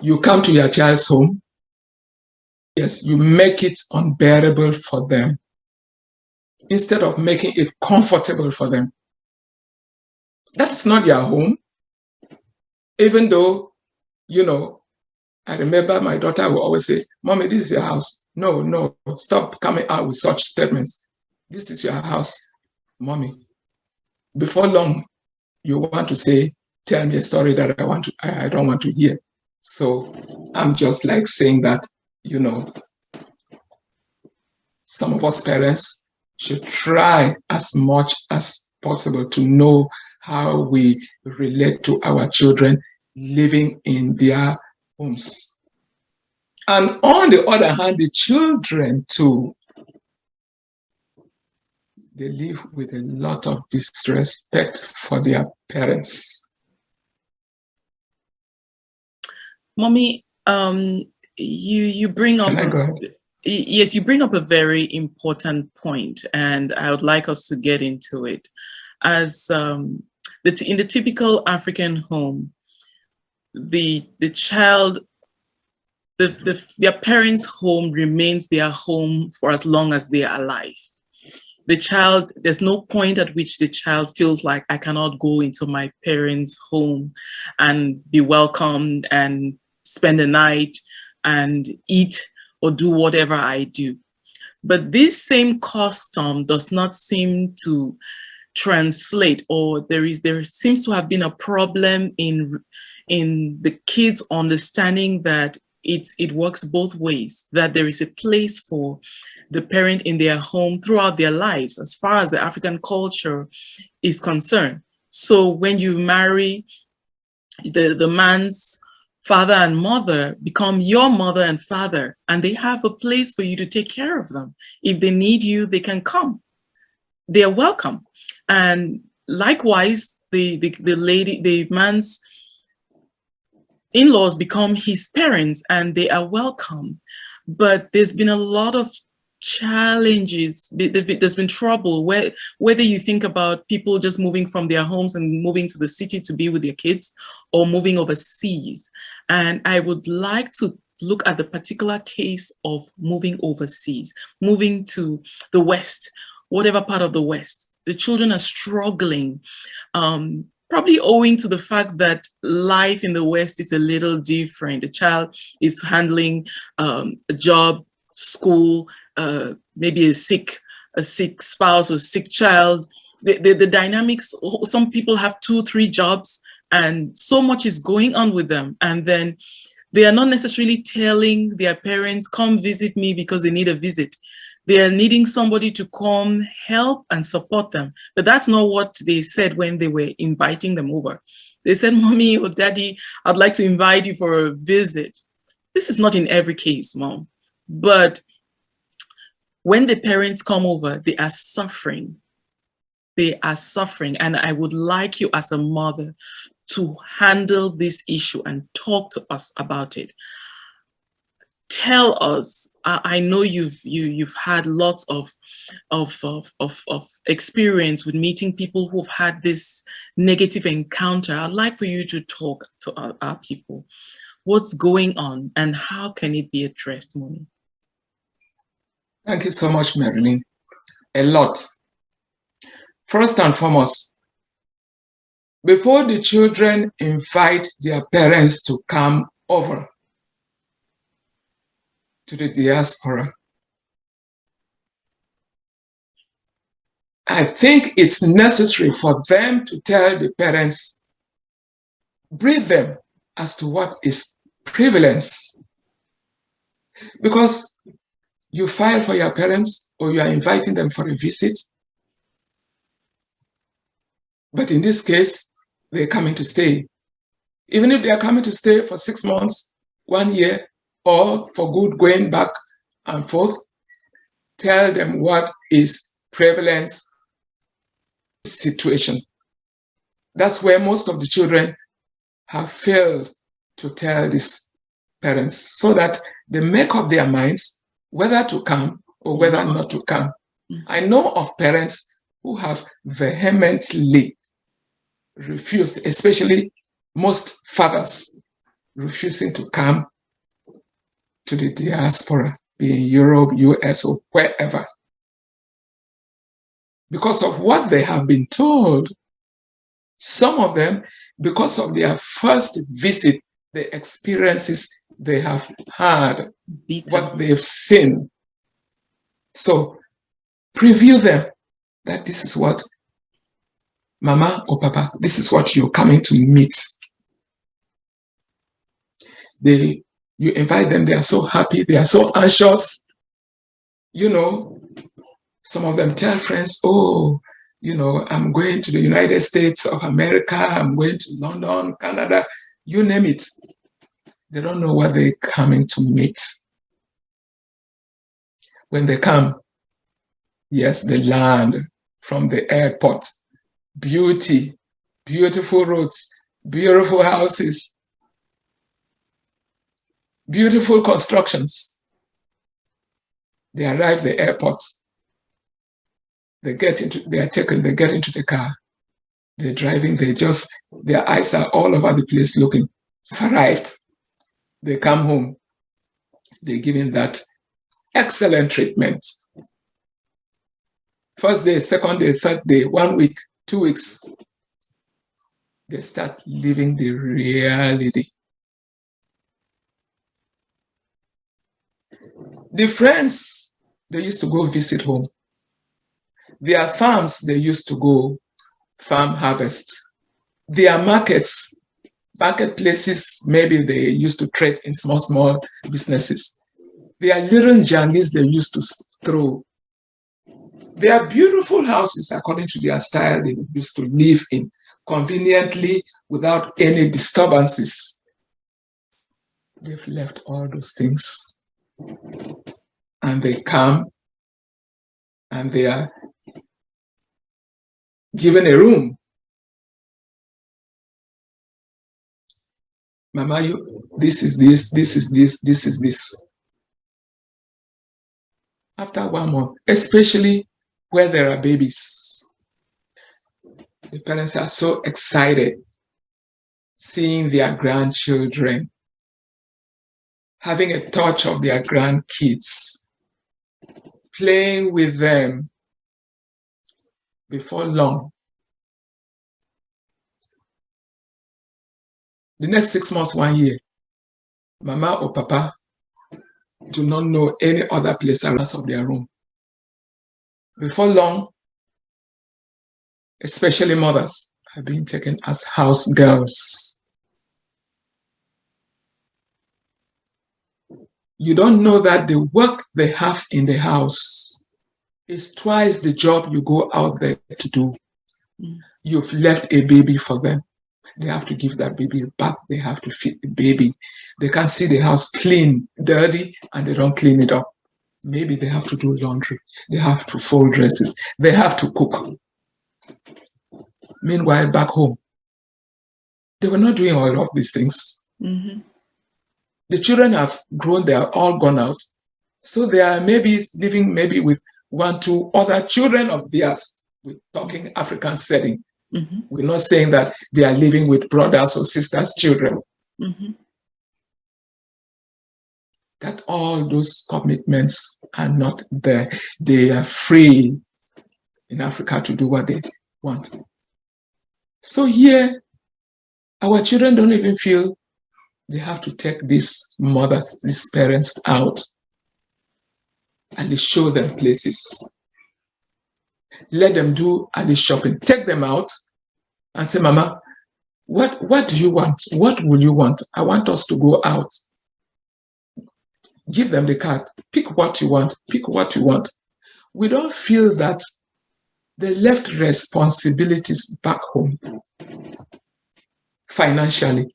you come to your child's home. Yes, you make it unbearable for them. instead of making it comfortable for them. That's not their home. Even though, I remember my daughter would always say, Mommy, this is your house. No, no, stop coming out with such statements. This is your house, Mommy. Before long, you want to say, tell me a story that I don't want to hear. So I'm just like saying that, some of us parents should try as much as possible to know how we relate to our children living in their homes. And on the other hand, the children too, they live with a lot of disrespect for their parents. Mommy, you bring up Can I go ahead? Yes, you bring up a very important point, and I would like us to get into it. As in the typical African home, the child, their parents' home remains their home for as long as they are alive. The child, there's no point at which the child feels like I cannot go into my parents' home and be welcomed and spend the night and eat or do whatever I do. But this same custom does not seem to translate, or there seems to have been a problem in the kids understanding that it works both ways, that there is a place for the parent in their home throughout their lives, as far as the African culture is concerned. So when you marry, the man's father and mother become your mother and father, and they have a place for you to take care of them. If they need you, they can come. They're welcome. And likewise, the man's in-laws become his parents and they are welcome. But there's been a lot of challenges. There's been trouble whether you think about people just moving from their homes and moving to the city to be with their kids, or moving overseas. And I would like to look at the particular case of moving overseas, moving to the West, whatever part of the West. The children are struggling, probably owing to the fact that life in the West is a little different. The child is handling a job, school, maybe a sick spouse or sick child. The dynamics, some people have 2-3 jobs and so much is going on with them. And then they are not necessarily telling their parents, come visit me because they need a visit. They are needing somebody to come help and support them. But that's not what they said when they were inviting them over. They said, Mommy or Daddy, I'd like to invite you for a visit. This is not in every case, Mom. But when the parents come over, they are suffering. They are suffering. And I would like you as a mother to handle this issue and talk to us about it. Tell us. I know you've had lots of experience with meeting people who've had this negative encounter. I'd like for you to talk to our people. What's going on and how can it be addressed, Moni? Thank you so much, Marilyn. A lot. First and foremost, before the children invite their parents to come over to the diaspora, I think it's necessary for them to tell the parents, brief them as to what is prevalence. Because you file for your parents or you are inviting them for a visit, but in this case, they're coming to stay. Even if they are coming to stay for 6 months, 1 year, or for good going back and forth, tell them what is prevalence situation. That's where most of the children have failed to tell these parents, so that they make up their minds whether to come or whether not to come. I know of parents who have vehemently refused, especially most fathers refusing to come to the diaspora, be in Europe, US, or wherever. because of what they have been told. Some of them, because of their first visit, the experiences they have had, what they've seen. So preview them that this is what mama or papa, this is what you're coming to meet. You invite them, they are so happy, they are so anxious. You know, some of them tell friends, oh, you know, I'm going to the United States of America, I'm going to London, Canada, you name it. They don't know what they're coming to meet. When they come, yes, they land from the airport. Beauty, beautiful roads, beautiful houses, beautiful constructions. They arrive at the airport. They get into the car. They're driving, their eyes are all over the place looking. Arrived. They come home. They're given that excellent treatment. First day, second day, third day, 1 week, 2 weeks. They start living the reality. The friends, they used to go visit home. Their farms, they used to go farm harvest. Their marketplaces, maybe they used to trade in small businesses. Their little jungles they used to throw. Their beautiful houses, according to their style, they used to live in conveniently without any disturbances. They've left all those things. And they come and they are given a room. Mama, this is this, this is this, this is this. After 1 month, especially where there are babies, the parents are so excited seeing their grandchildren, having a touch of their grandkids, playing with them. Before long, the next 6 months, 1 year, mama or papa do not know any other place around of their room. Before long, especially mothers are being taken as house girls. You don't know that the work they have in the house is twice the job you go out there to do. You've left a baby for them. They have to give that baby back. They have to feed the baby. They can't see the house clean, dirty, and they don't clean it up. Maybe they have to do laundry. They have to fold dresses. They have to cook. Meanwhile, back home, they were not doing all of these things. Mm-hmm. The children have grown. They are all gone out. So they are maybe living with 1, 2 other children of theirs. We're talking African setting. Mm-hmm. We're not saying that they are living with brothers or sisters' children. Mm-hmm. That all those commitments are not there. They are free in Africa to do what they want. So here, our children don't even feel they have to take these mothers, these parents out and they show them places. Let them do at the shopping. Take them out and say, Mama, what do you want? What will you want? I want us to go out. Give them the card. Pick what you want. Pick what you want. We don't feel that they left responsibilities back home financially.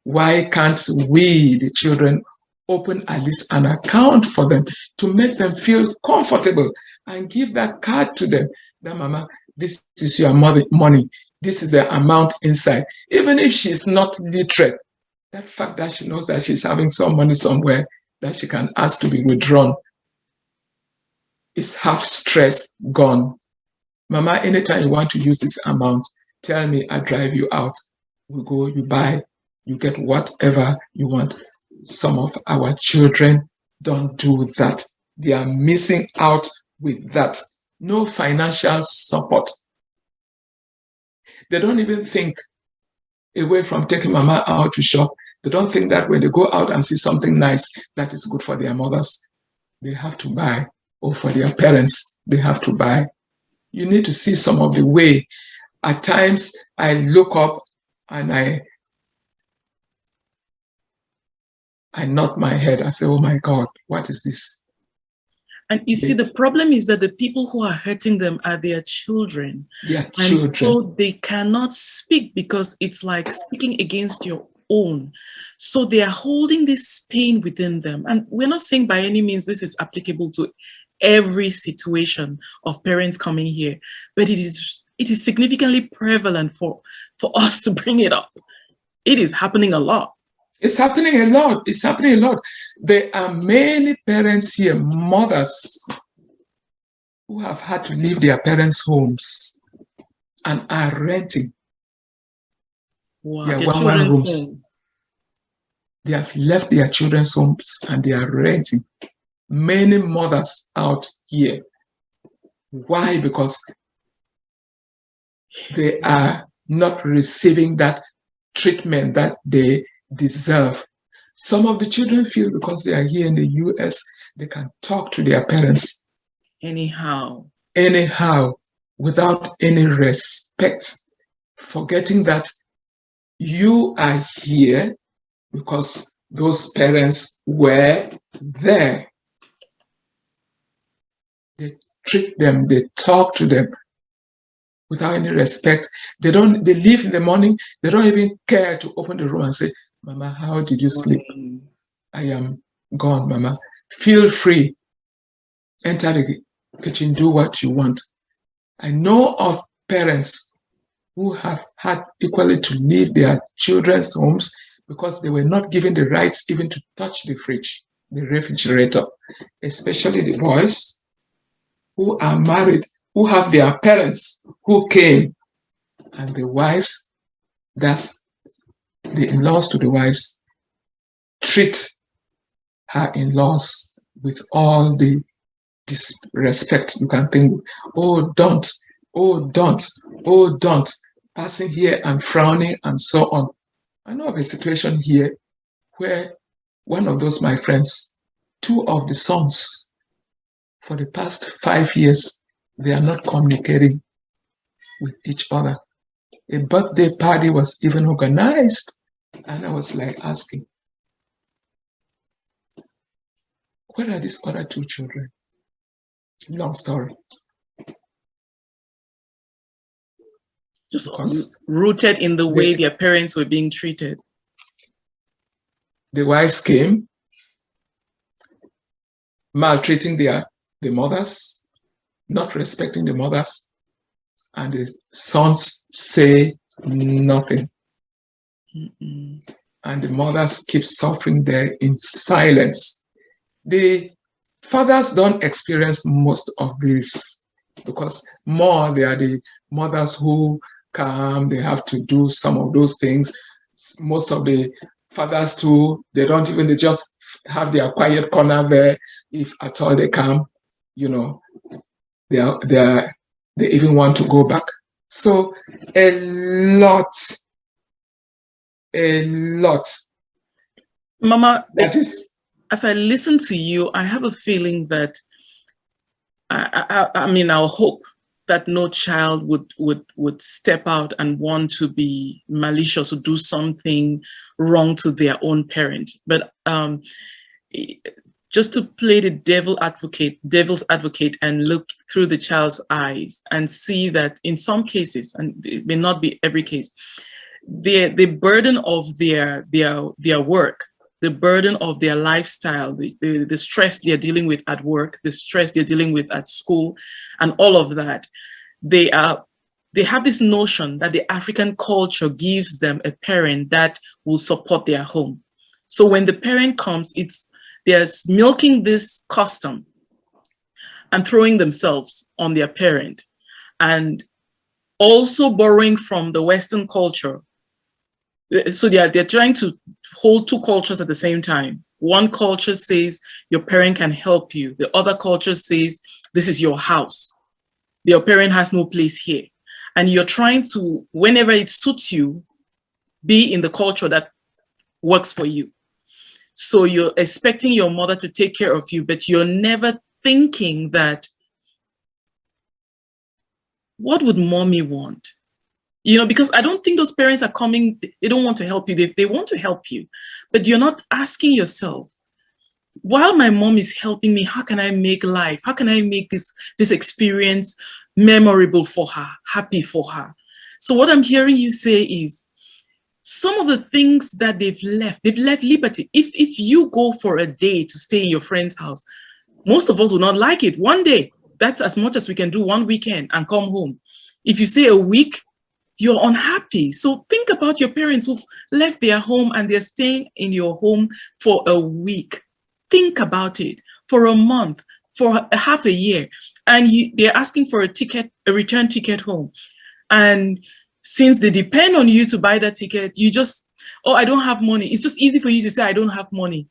Why can't we, the children, open at least an account for them to make them feel comfortable and give that card to them? That Mama, this is your money. This is the amount inside. Even if she's not literate, that fact that she knows that she's having some money somewhere that she can ask to be withdrawn is half stress gone. Mama, anytime you want to use this amount, tell me, I drive you out. We go, you buy, you get whatever you want. Some of our children don't do that. They are missing out with that. no financial support. They don't even think away from taking mama out to shop. They don't think that when they go out and see something nice that is good for their mothers, they have to buy, or for their parents, they have to buy. You need to see some of the way. At times, I look up and I nod my head. I say, oh my God, what is this? And you see, the problem is that the people who are hurting them are their children. Their children. And so they cannot speak because it's like speaking against your own. So they are holding this pain within them. And we're not saying by any means this is applicable to every situation of parents coming here, but it is significantly prevalent for us to bring it up. It is happening a lot. It's happening a lot. It's happening a lot. There are many parents here, mothers, who have had to leave their parents' homes and are renting their one-one rooms. Homes. They have left their children's homes and they are renting. Many mothers out here. Why? Because they are not receiving that treatment that they deserve. Some of the children feel because they are here in the US, they can talk to their parents anyhow, without any respect, forgetting that you are here because those parents were there. They treat them, they talk to them without any respect. They leave in the morning, they don't even care to open the room and say, Mama, how did you sleep? I am gone, Mama. Feel free. Enter the kitchen, do what you want. I know of parents who have had equally to leave their children's homes because they were not given the rights even to touch the fridge, the refrigerator, especially the boys who are married, who have their parents who came, and the wives, that's the in-laws to the wives, treat her in-laws with all the disrespect you can think. Oh, don't, passing here and frowning and so on. I know of a situation here where one of those, my friends, two of the sons, for the past 5 years, they are not communicating with each other. A birthday party was even organized, and I was like asking, where are these other two children? Long story. Just rooted in the way their parents were being treated. The wives came, maltreating the mothers, not respecting the mothers, and the sons say nothing. And the mothers keep suffering there in silence. The fathers don't experience most of this because more they are the mothers who come, they have to do some of those things. Most of the fathers too, they just have their quiet corner there. If at all they come, they even want to go back. So a lot. Mama, that is. As I listen to you, I have a feeling that I'll hope that no child would step out and want to be malicious or do something wrong to their own parent. But just to play the devil's advocate and look through the child's eyes and see that in some cases, and it may not be every case, the burden of their work, the burden of their lifestyle, the stress they're dealing with at work, the stress they're dealing with at school, and all of that, they have this notion that the African culture gives them a parent that will support their home. So when the parent comes, they're milking this custom and throwing themselves on their parent, and also borrowing from the Western culture. So they're trying to hold two cultures at the same time. One culture says your parent can help you. The other culture says this is your house. your parent has no place here. And you're trying to, whenever it suits you, be in the culture that works for you. So you're expecting your mother to take care of you, but you're never thinking that, what would mommy want? You know, because I don't think those parents are coming, they don't want to help you. They want to help you, but you're not asking yourself, while my mom is helping me, how can I make life? How can I make this experience memorable for her, happy for her? So what I'm hearing you say is, some of the things that they've left liberty. If you go for a day to stay in your friend's house, most of us will not like it. One day, that's as much as we can do, one weekend and come home. If you stay a week, you're unhappy. So think about your parents who've left their home and they're staying in your home for a week. Think about it, for a month, for a half a year, and they're asking for a return ticket home. And since they depend on you to buy that ticket, you just, oh, I don't have money. It's just easy for you to say, I don't have money.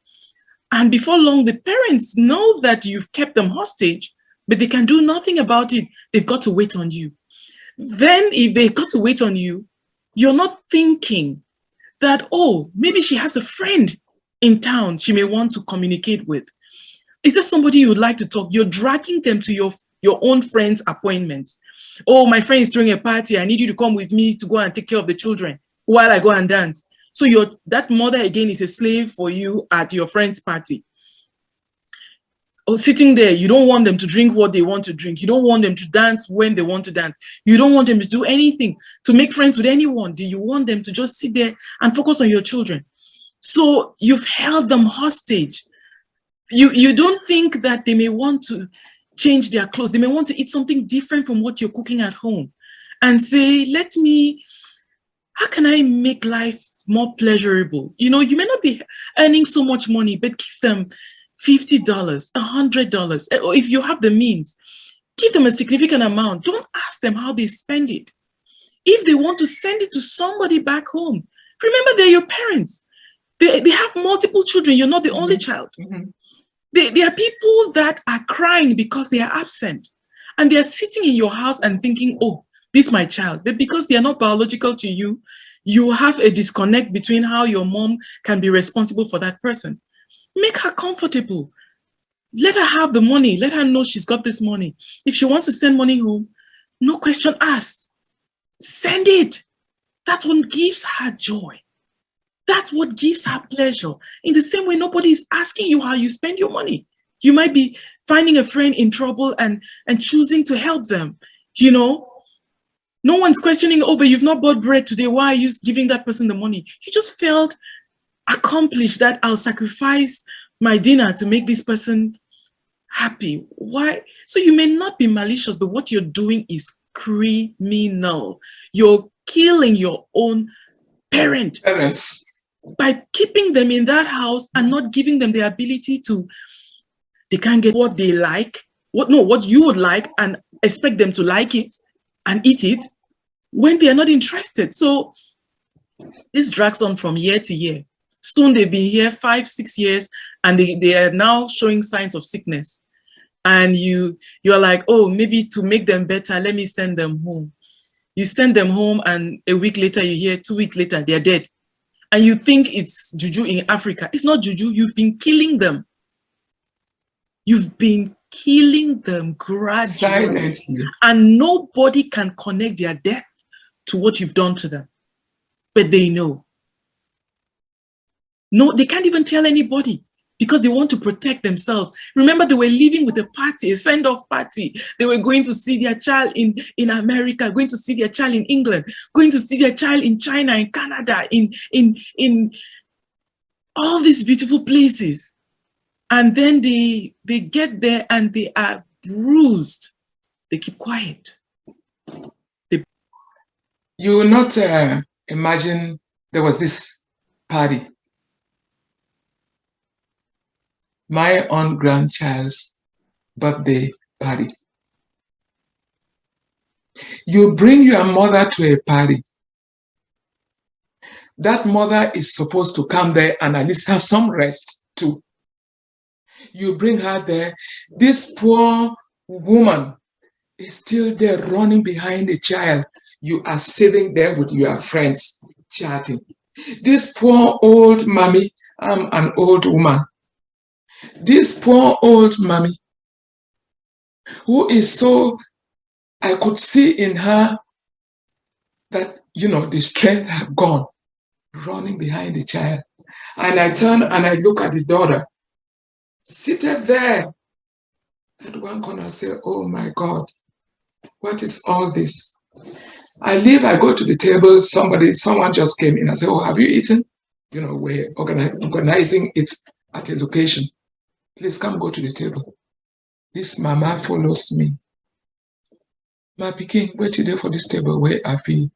And before long, the parents know that you've kept them hostage, but they can do nothing about it. They've got to wait on you. Then if they've got to wait on you, you're not thinking that, oh, maybe she has a friend in town she may want to communicate with. Is there somebody you would like to talk? You're dragging them to your own friends' appointments. Oh, my friend is throwing a party. I need you to come with me to go and take care of the children while I go and dance. So that mother again is a slave for you at your friend's party. Or sitting there, you don't want them to drink what they want to drink. You don't want them to dance when they want to dance. You don't want them to do anything, to make friends with anyone. Do you want them to just sit there and focus on your children? So you've held them hostage. You don't think that they may want to change their clothes. They may want to eat something different from what you're cooking at home and say, how can I make life more pleasurable? You know, you may not be earning so much money, but give them $50, $100. Or if you have the means, give them a significant amount. Don't ask them how they spend it. If they want to send it to somebody back home, remember they're your parents. They have multiple children. You're not the only child. There are people that are crying because they are absent. And they're sitting in your house and thinking, oh, this is my child. But because they are not biological to you, you have a disconnect between how your mom can be responsible for that person. Make her comfortable. Let her have the money. Let her know she's got this money. If she wants to send money home, no question asked. Send it. That's what gives her joy. That's what gives her pleasure. In the same way, nobody is asking you how you spend your money. You might be finding a friend in trouble and choosing to help them. You know, no one's questioning, oh, but you've not bought bread today. Why are you giving that person the money? You just felt accomplished that I'll sacrifice my dinner to make this person happy. Why? So you may not be malicious, but what you're doing is criminal. You're killing your own parents by keeping them in that house and not giving them the ability to, they can't get what they like, what you would like, and expect them to like it and eat it when they are not interested. So this drags on from year to year. Soon they've been here 5, 6 years and they are now showing signs of sickness. And you're like, oh, maybe to make them better, let me send them home. You send them home and a week later you hear, 2 weeks later, they're dead. And you think it's juju in Africa. It's not juju, you've been killing them. You've been killing them gradually. Silently. And nobody can connect their death to what you've done to them. But they know. No, they can't even tell anybody because they want to protect themselves. Remember, they were living with a party, a send-off party. They were going to see their child in America, going to see their child in England, going to see their child in China, in Canada, in all these beautiful places. And then they get there and they are bruised. They keep quiet. You will not imagine there was this party. My own grandchild's birthday party. You bring your mother to a party. That mother is supposed to come there and at least have some rest too. You bring her there. This poor woman is still there running behind the child. You are sitting there with your friends chatting. This poor old mommy, I'm an old woman. This poor old mommy who is so, I could see in her that, the strength had gone, running behind the child. And I turn and I look at the daughter, seated there at one corner. I say, oh my God, what is all this? I leave, I go to the table, someone just came in. I say, oh, have you eaten? We're organizing it at a location. Please come go to the table. This mama follows me. My pikin, wait today for this table where I feel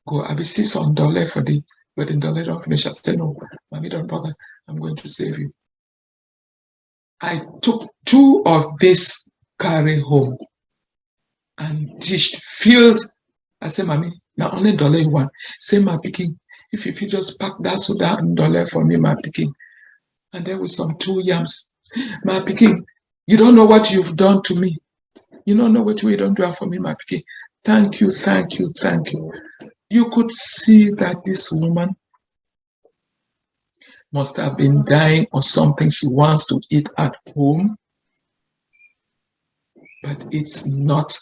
go. I be see some dollar for the, but the dollar don't finish. I said, no, mommy, don't bother. I'm going to save you. I took 2 of this carry home and dished, filled. I said, mommy, now only dollar you want. Say, my pikin, if you just pack that soda and dollar for me, my pikin. And then with some 2 yams. My pikin, you don't know what you've done to me. You don't know what you don't do for me, my pikin. Thank you, thank you, thank you. You could see that this woman must have been dying or something. She wants to eat at home, but it's not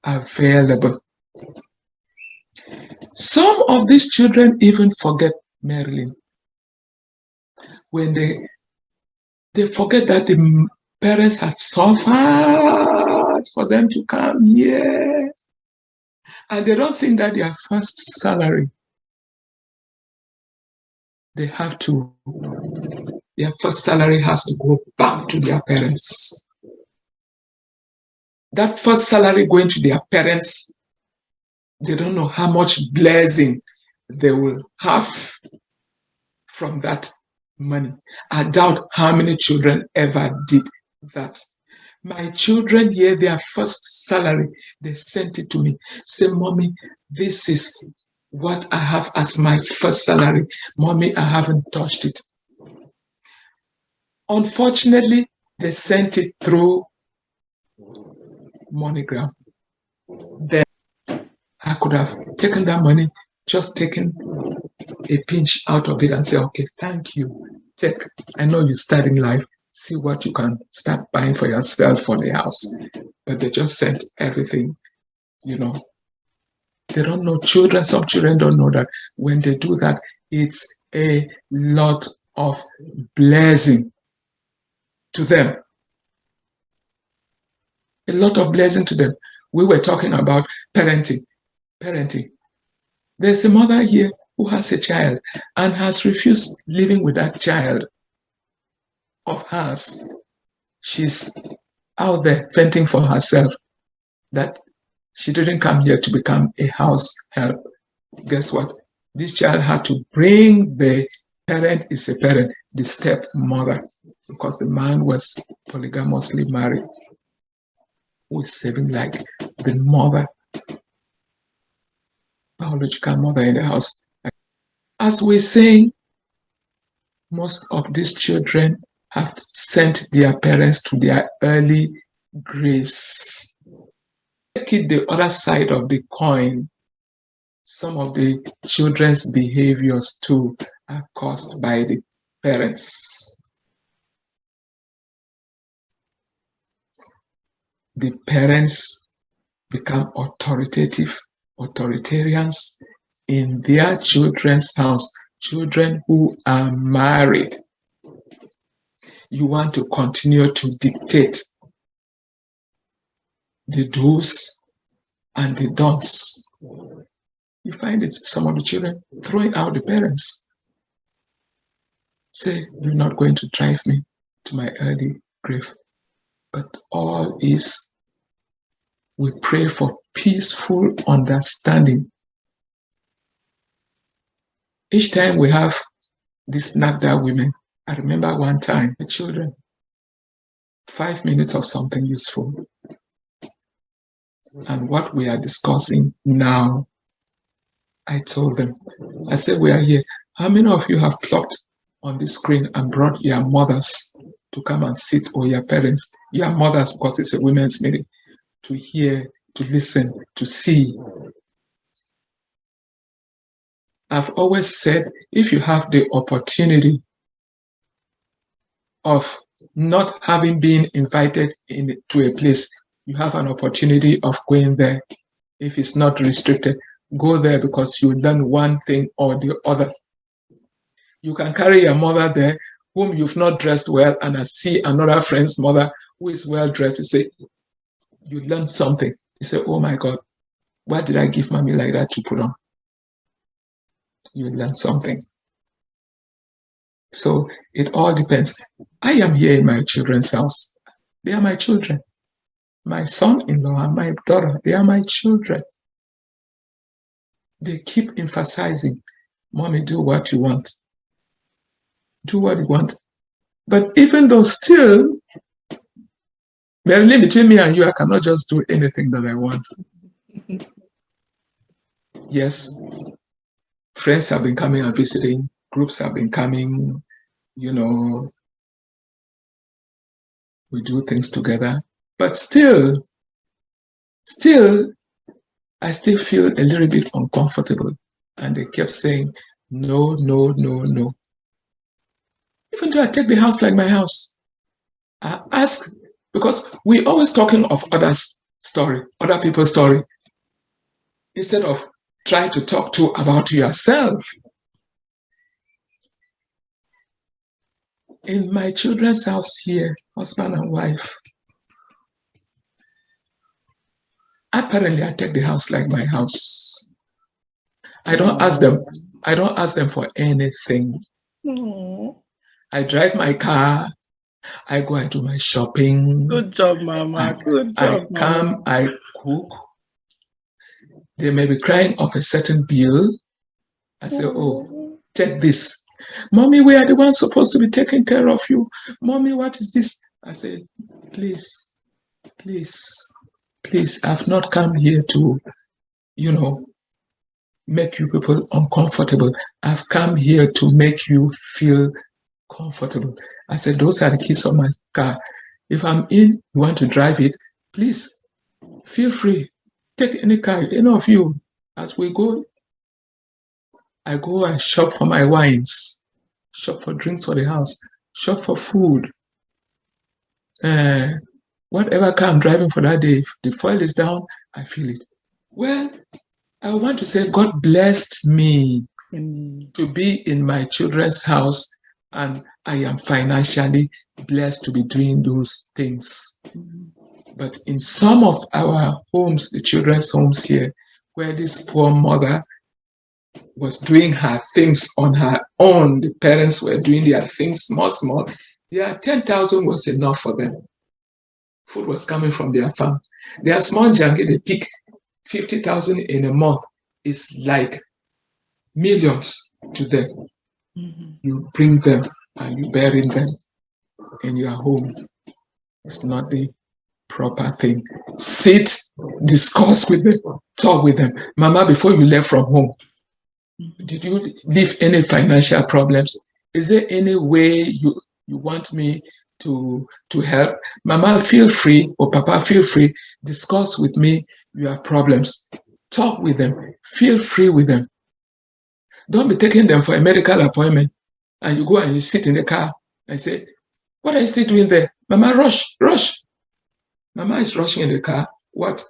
available. Some of these children even forget, Marilyn, when they forget that the parents had suffered for them to come here. And they don't think that their first salary, their first salary has to go back to their parents. That first salary going to their parents, they don't know how much blessing they will have from that money. I doubt how many children ever did that. My children here, their first salary, they sent it to me. Say, mommy, this is what I have as my first salary. Mommy, I haven't touched it. Unfortunately, they sent it through MoneyGram. Then I could have taken that money, just taken a pinch out of it and say, okay, thank you. Take, I know you're starting life. See what you can start buying for yourself for the house. But they just sent everything, They don't know children. Some children don't know that when they do that, it's a lot of blessing to them. A lot of blessing to them. We were talking about parenting. There's a mother here who has a child and has refused living with that child of hers. She's out there fending for herself, that she didn't come here to become a house help. Guess what? This child had to bring the parent is a parent, the stepmother, because the man was polygamously married, who is saving like the mother, biological mother in the house. As we're saying, most of these children have sent their parents to their early graves. Take it the other side of the coin. Some of the children's behaviors too are caused by the parents. The parents become authoritarians in their children's house, children who are married. You want to continue to dictate the do's and the don'ts. You find it, some of the children throwing out the parents. Say, you're not going to drive me to my early grave. But all is, we pray for peaceful understanding. Each time we have these NAGDA women, I remember one time, the children, 5 minutes of something useful. And what we are discussing now, I told them, I said, we are here. How many of you have plucked on the screen and brought your mothers to come and sit, or your parents, your mothers, because it's a women's meeting, to hear, to listen, to see. I've always said, if you have the opportunity of not having been invited to a place, you have an opportunity of going there. If it's not restricted, go there, because you learn one thing or the other. You can carry your mother there, whom you've not dressed well, and I see another friend's mother who is well dressed. You say, you learn something. You say, oh my God, why did I give mommy like that to put on? You learn something. So it all depends. I am here in my children's house. They are my children. My son-in-law and my daughter, they are my children. They keep emphasizing, mommy, do what you want. Do what you want. But even though still, barely between me and you, I cannot just do anything that I want. Yes, friends have been coming and visiting, groups have been coming, you know, we do things together. But still, I still feel a little bit uncomfortable. And they kept saying, no, no, no, no. Even though I take the house like my house, I ask, because we're always talking of others' story, other people's story, instead of trying to talk about yourself. In my children's house here, husband and wife, apparently I take the house like my house. I don't ask them for anything. Aww. I drive my car, I go and do my shopping. Good job, Mama. Good job, I come, I cook. They may be crying of a certain bill. I say, oh, take this. Mommy, we are the ones supposed to be taking care of you. Mommy, what is this? I say, please, I've not come here to, make you people uncomfortable. I've come here to make you feel comfortable. I said, those are the keys of my car. If I'm in, you want to drive it, please feel free. Take any car, any of you. As we go, I go and shop for my wines, shop for drinks for the house, shop for food. Whatever car I'm driving for that day, if the fuel is down, I feel it. Well, I want to say God blessed me to be in my children's house, and I am financially blessed to be doing those things. But in some of our homes, the children's homes here, where this poor mother was doing her things on her own, the parents were doing their things small, their 10,000 was enough for them. Food was coming from their farm. Their small junkie, they pick 50,000 in a month. Is like millions to them. Mm-hmm. You bring them and you bury them in your home. It's not the proper thing. Sit, discuss with them, talk with them. Mama, before you left from home, did you leave any financial problems? Is there any way you want me to help? Mama, feel free, or Papa, feel free, discuss with me your problems. Talk with them. Feel free with them. Don't be taking them for a medical appointment and you go and you sit in the car and say, what are you still doing there? Mama, rush. Mama is rushing in the car. What?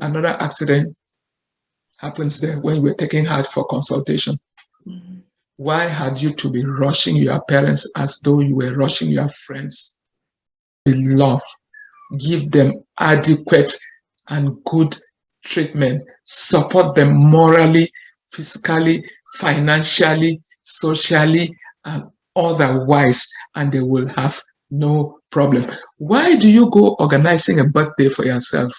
Another accident happens there when you were taking her for consultation. Mm-hmm. Why had you to be rushing your parents as though you were rushing your friends? Love. Give them adequate and good treatment, support them morally, physically, financially, socially, and otherwise, and they will have no problem. Why do you go organizing a birthday for yourself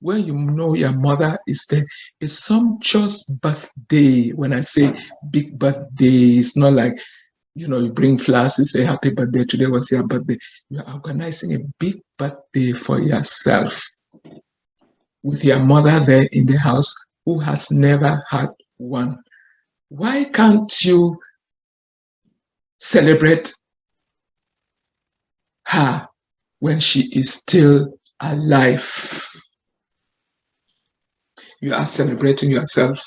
when you know your mother is there? A sumptuous birthday. When I say big birthday, it's not like, you bring flowers and say happy birthday, today was your birthday. You're organizing a big birthday for yourself, with your mother there in the house who has never had one. Why can't you celebrate her when she is still alive. You are celebrating yourself.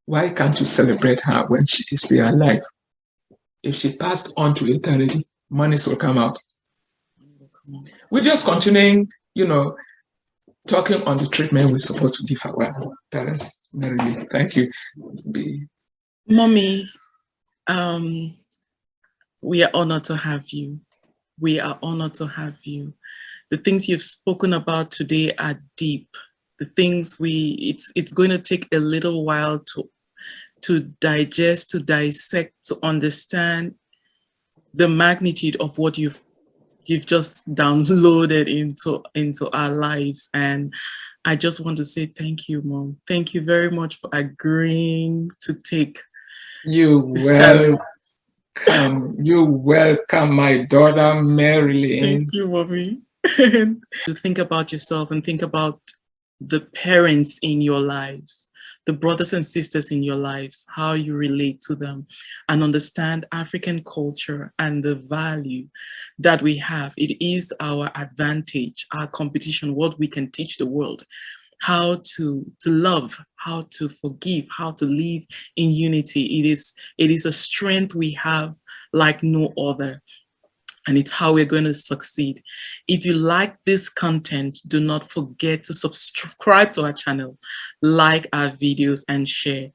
Why can't you celebrate her when she is still alive? If she passed on to eternity, monies will come out. We're just continuing, talking on the treatment we're supposed to give our parents. Merrily. Thank you. Mommy, we are honored to have you. We are honored to have you. The things you've spoken about today are deep. The things it's going to take a little while to digest, to dissect, to understand the magnitude of what you've just downloaded into our lives. And I just want to say thank you, Mom. Thank you very much for agreeing to take this challenge. You're welcome, my daughter Marilyn. Thank you, Mommy. To think about yourself and think about the parents in your lives, the brothers and sisters in your lives, how you relate to them, and understand African culture and the value that we have. It is our advantage, our competition, what we can teach the world, how to love, how to forgive, how to live in unity. It is a strength we have like no other. And it's how we're going to succeed. If you like this content, do not forget to subscribe to our channel, like our videos, and share.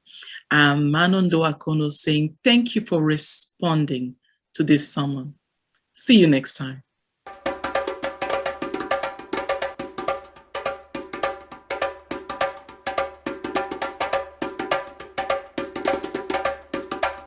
Manondo Akono saying, thank you for responding to this sermon. See you next time.